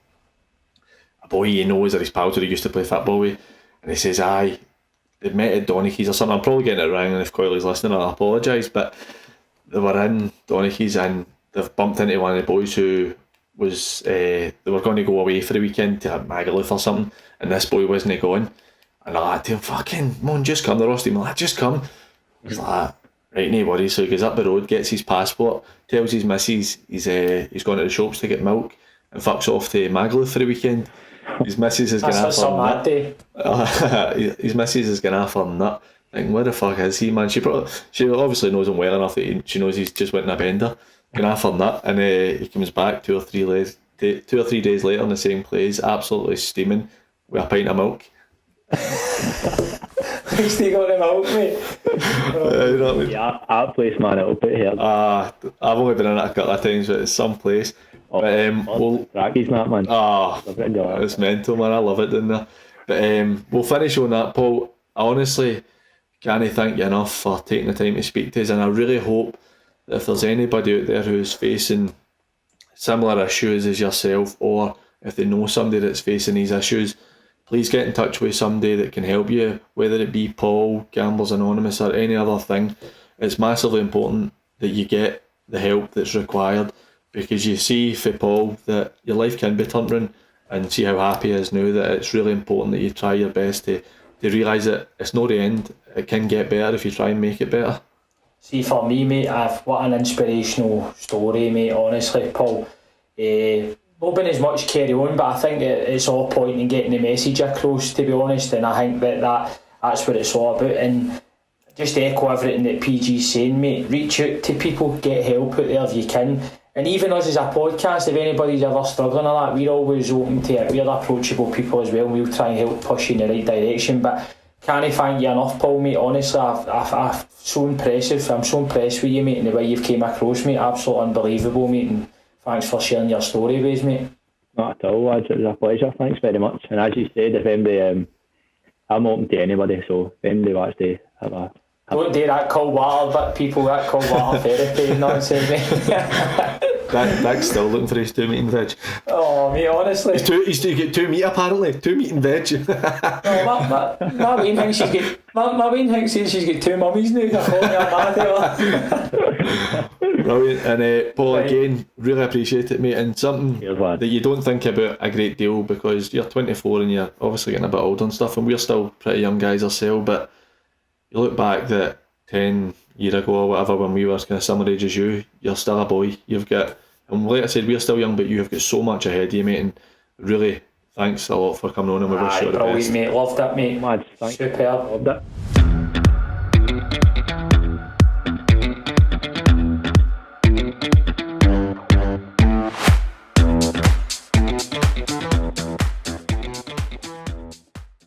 Speaker 2: boy he knows, or his pals that he used to play football with, and he says, aye, they met at Donaghy's or something. I'm probably getting it wrong, and if Coyle is listening, I apologise, but they were in Donaghy's and they've bumped into one of the boys who was they were going to go away for the weekend to Magaluf or something, and this boy wasn't going, and the lad to him, fucking mon, just come. The Rusty lad, just come. He's like, right, no worries. So he goes up the road, gets his passport, tells his missus he's gone to the shops to get milk, and fucks off to Magaluf for the weekend. His missus is going to have his missus is going to have her nut. Thinking, where the fuck is he, man? She obviously knows him well enough that she knows he's just went in a bender. Going to have her nut, and he comes back 2 or 3 days later in the same place, absolutely steaming with a pint of milk.
Speaker 1: Still got the milk, mate.
Speaker 2: You know what I mean?
Speaker 3: Yeah, that place, man, it'll put here.
Speaker 2: I've only been in it a couple of times, but it's some place.
Speaker 3: Rockies, that, man.
Speaker 2: It's mental, man. I love it down there. But we'll finish on that, Paul. I honestly can't thank you enough for taking the time to speak to us, and I really hope that if there's anybody out there who's facing similar issues as yourself, or if they know somebody that's facing these issues, please get in touch with somebody that can help you, whether it be Paul, Gamblers Anonymous, or any other thing. It's massively important that you get the help that's required, because you see for Paul that your life can be turned around, and see how happy he is now, that it's really important that you try your best to realise that it's not the end. It can get better if you try and make it better.
Speaker 1: See, for me, mate, what an inspirational story, mate, honestly, Paul. Not been as much carry on, but I think it's all point in getting the message across, to be honest, and I think that's what it's all about. And just to echo everything that PG's saying, mate, reach out to people, get help out there if you can. And even us as a podcast, if anybody's ever struggling or that, we're always open to it. We're approachable people as well. We'll try and help push you in the right direction. But can't thank you enough, Paul, mate. Honestly, I'm so impressive. I'm so impressed with you, mate, and the way you've came across, mate. Absolutely unbelievable, mate. And thanks for sharing your story with us, mate.
Speaker 3: Not at all, lads. It was a pleasure. Thanks very much. And as you said, if anybody, I'm open to anybody, so if anybody wants to have a
Speaker 1: Don't do that cold water, but people that cold water therapy nonsense, mate.
Speaker 2: Nick's still looking for his 2 meat and veg.
Speaker 1: Oh, mate, honestly.
Speaker 2: He's got 2 meat apparently. 2 meat and veg.
Speaker 1: My Wayne thinks she's got. My Wayne thinks she's got 2 mummies now. They're calling her mad.
Speaker 2: Brilliant. And Paul, again, really appreciate it, mate. And something that you don't think about a great deal, because you're 24 and you're obviously getting a bit older and stuff, and we're still pretty young guys ourselves, but you look back that 10 years ago or whatever, when we were kind of similar age as you, you're still a boy. You've got, and like I said, we're still young, but you have got so much ahead of you, mate, and really thanks a lot for coming on, and we wish you all the best.
Speaker 1: Mate, loved it, mate.
Speaker 3: Mad, thanks.
Speaker 1: Superb.
Speaker 3: Loved it.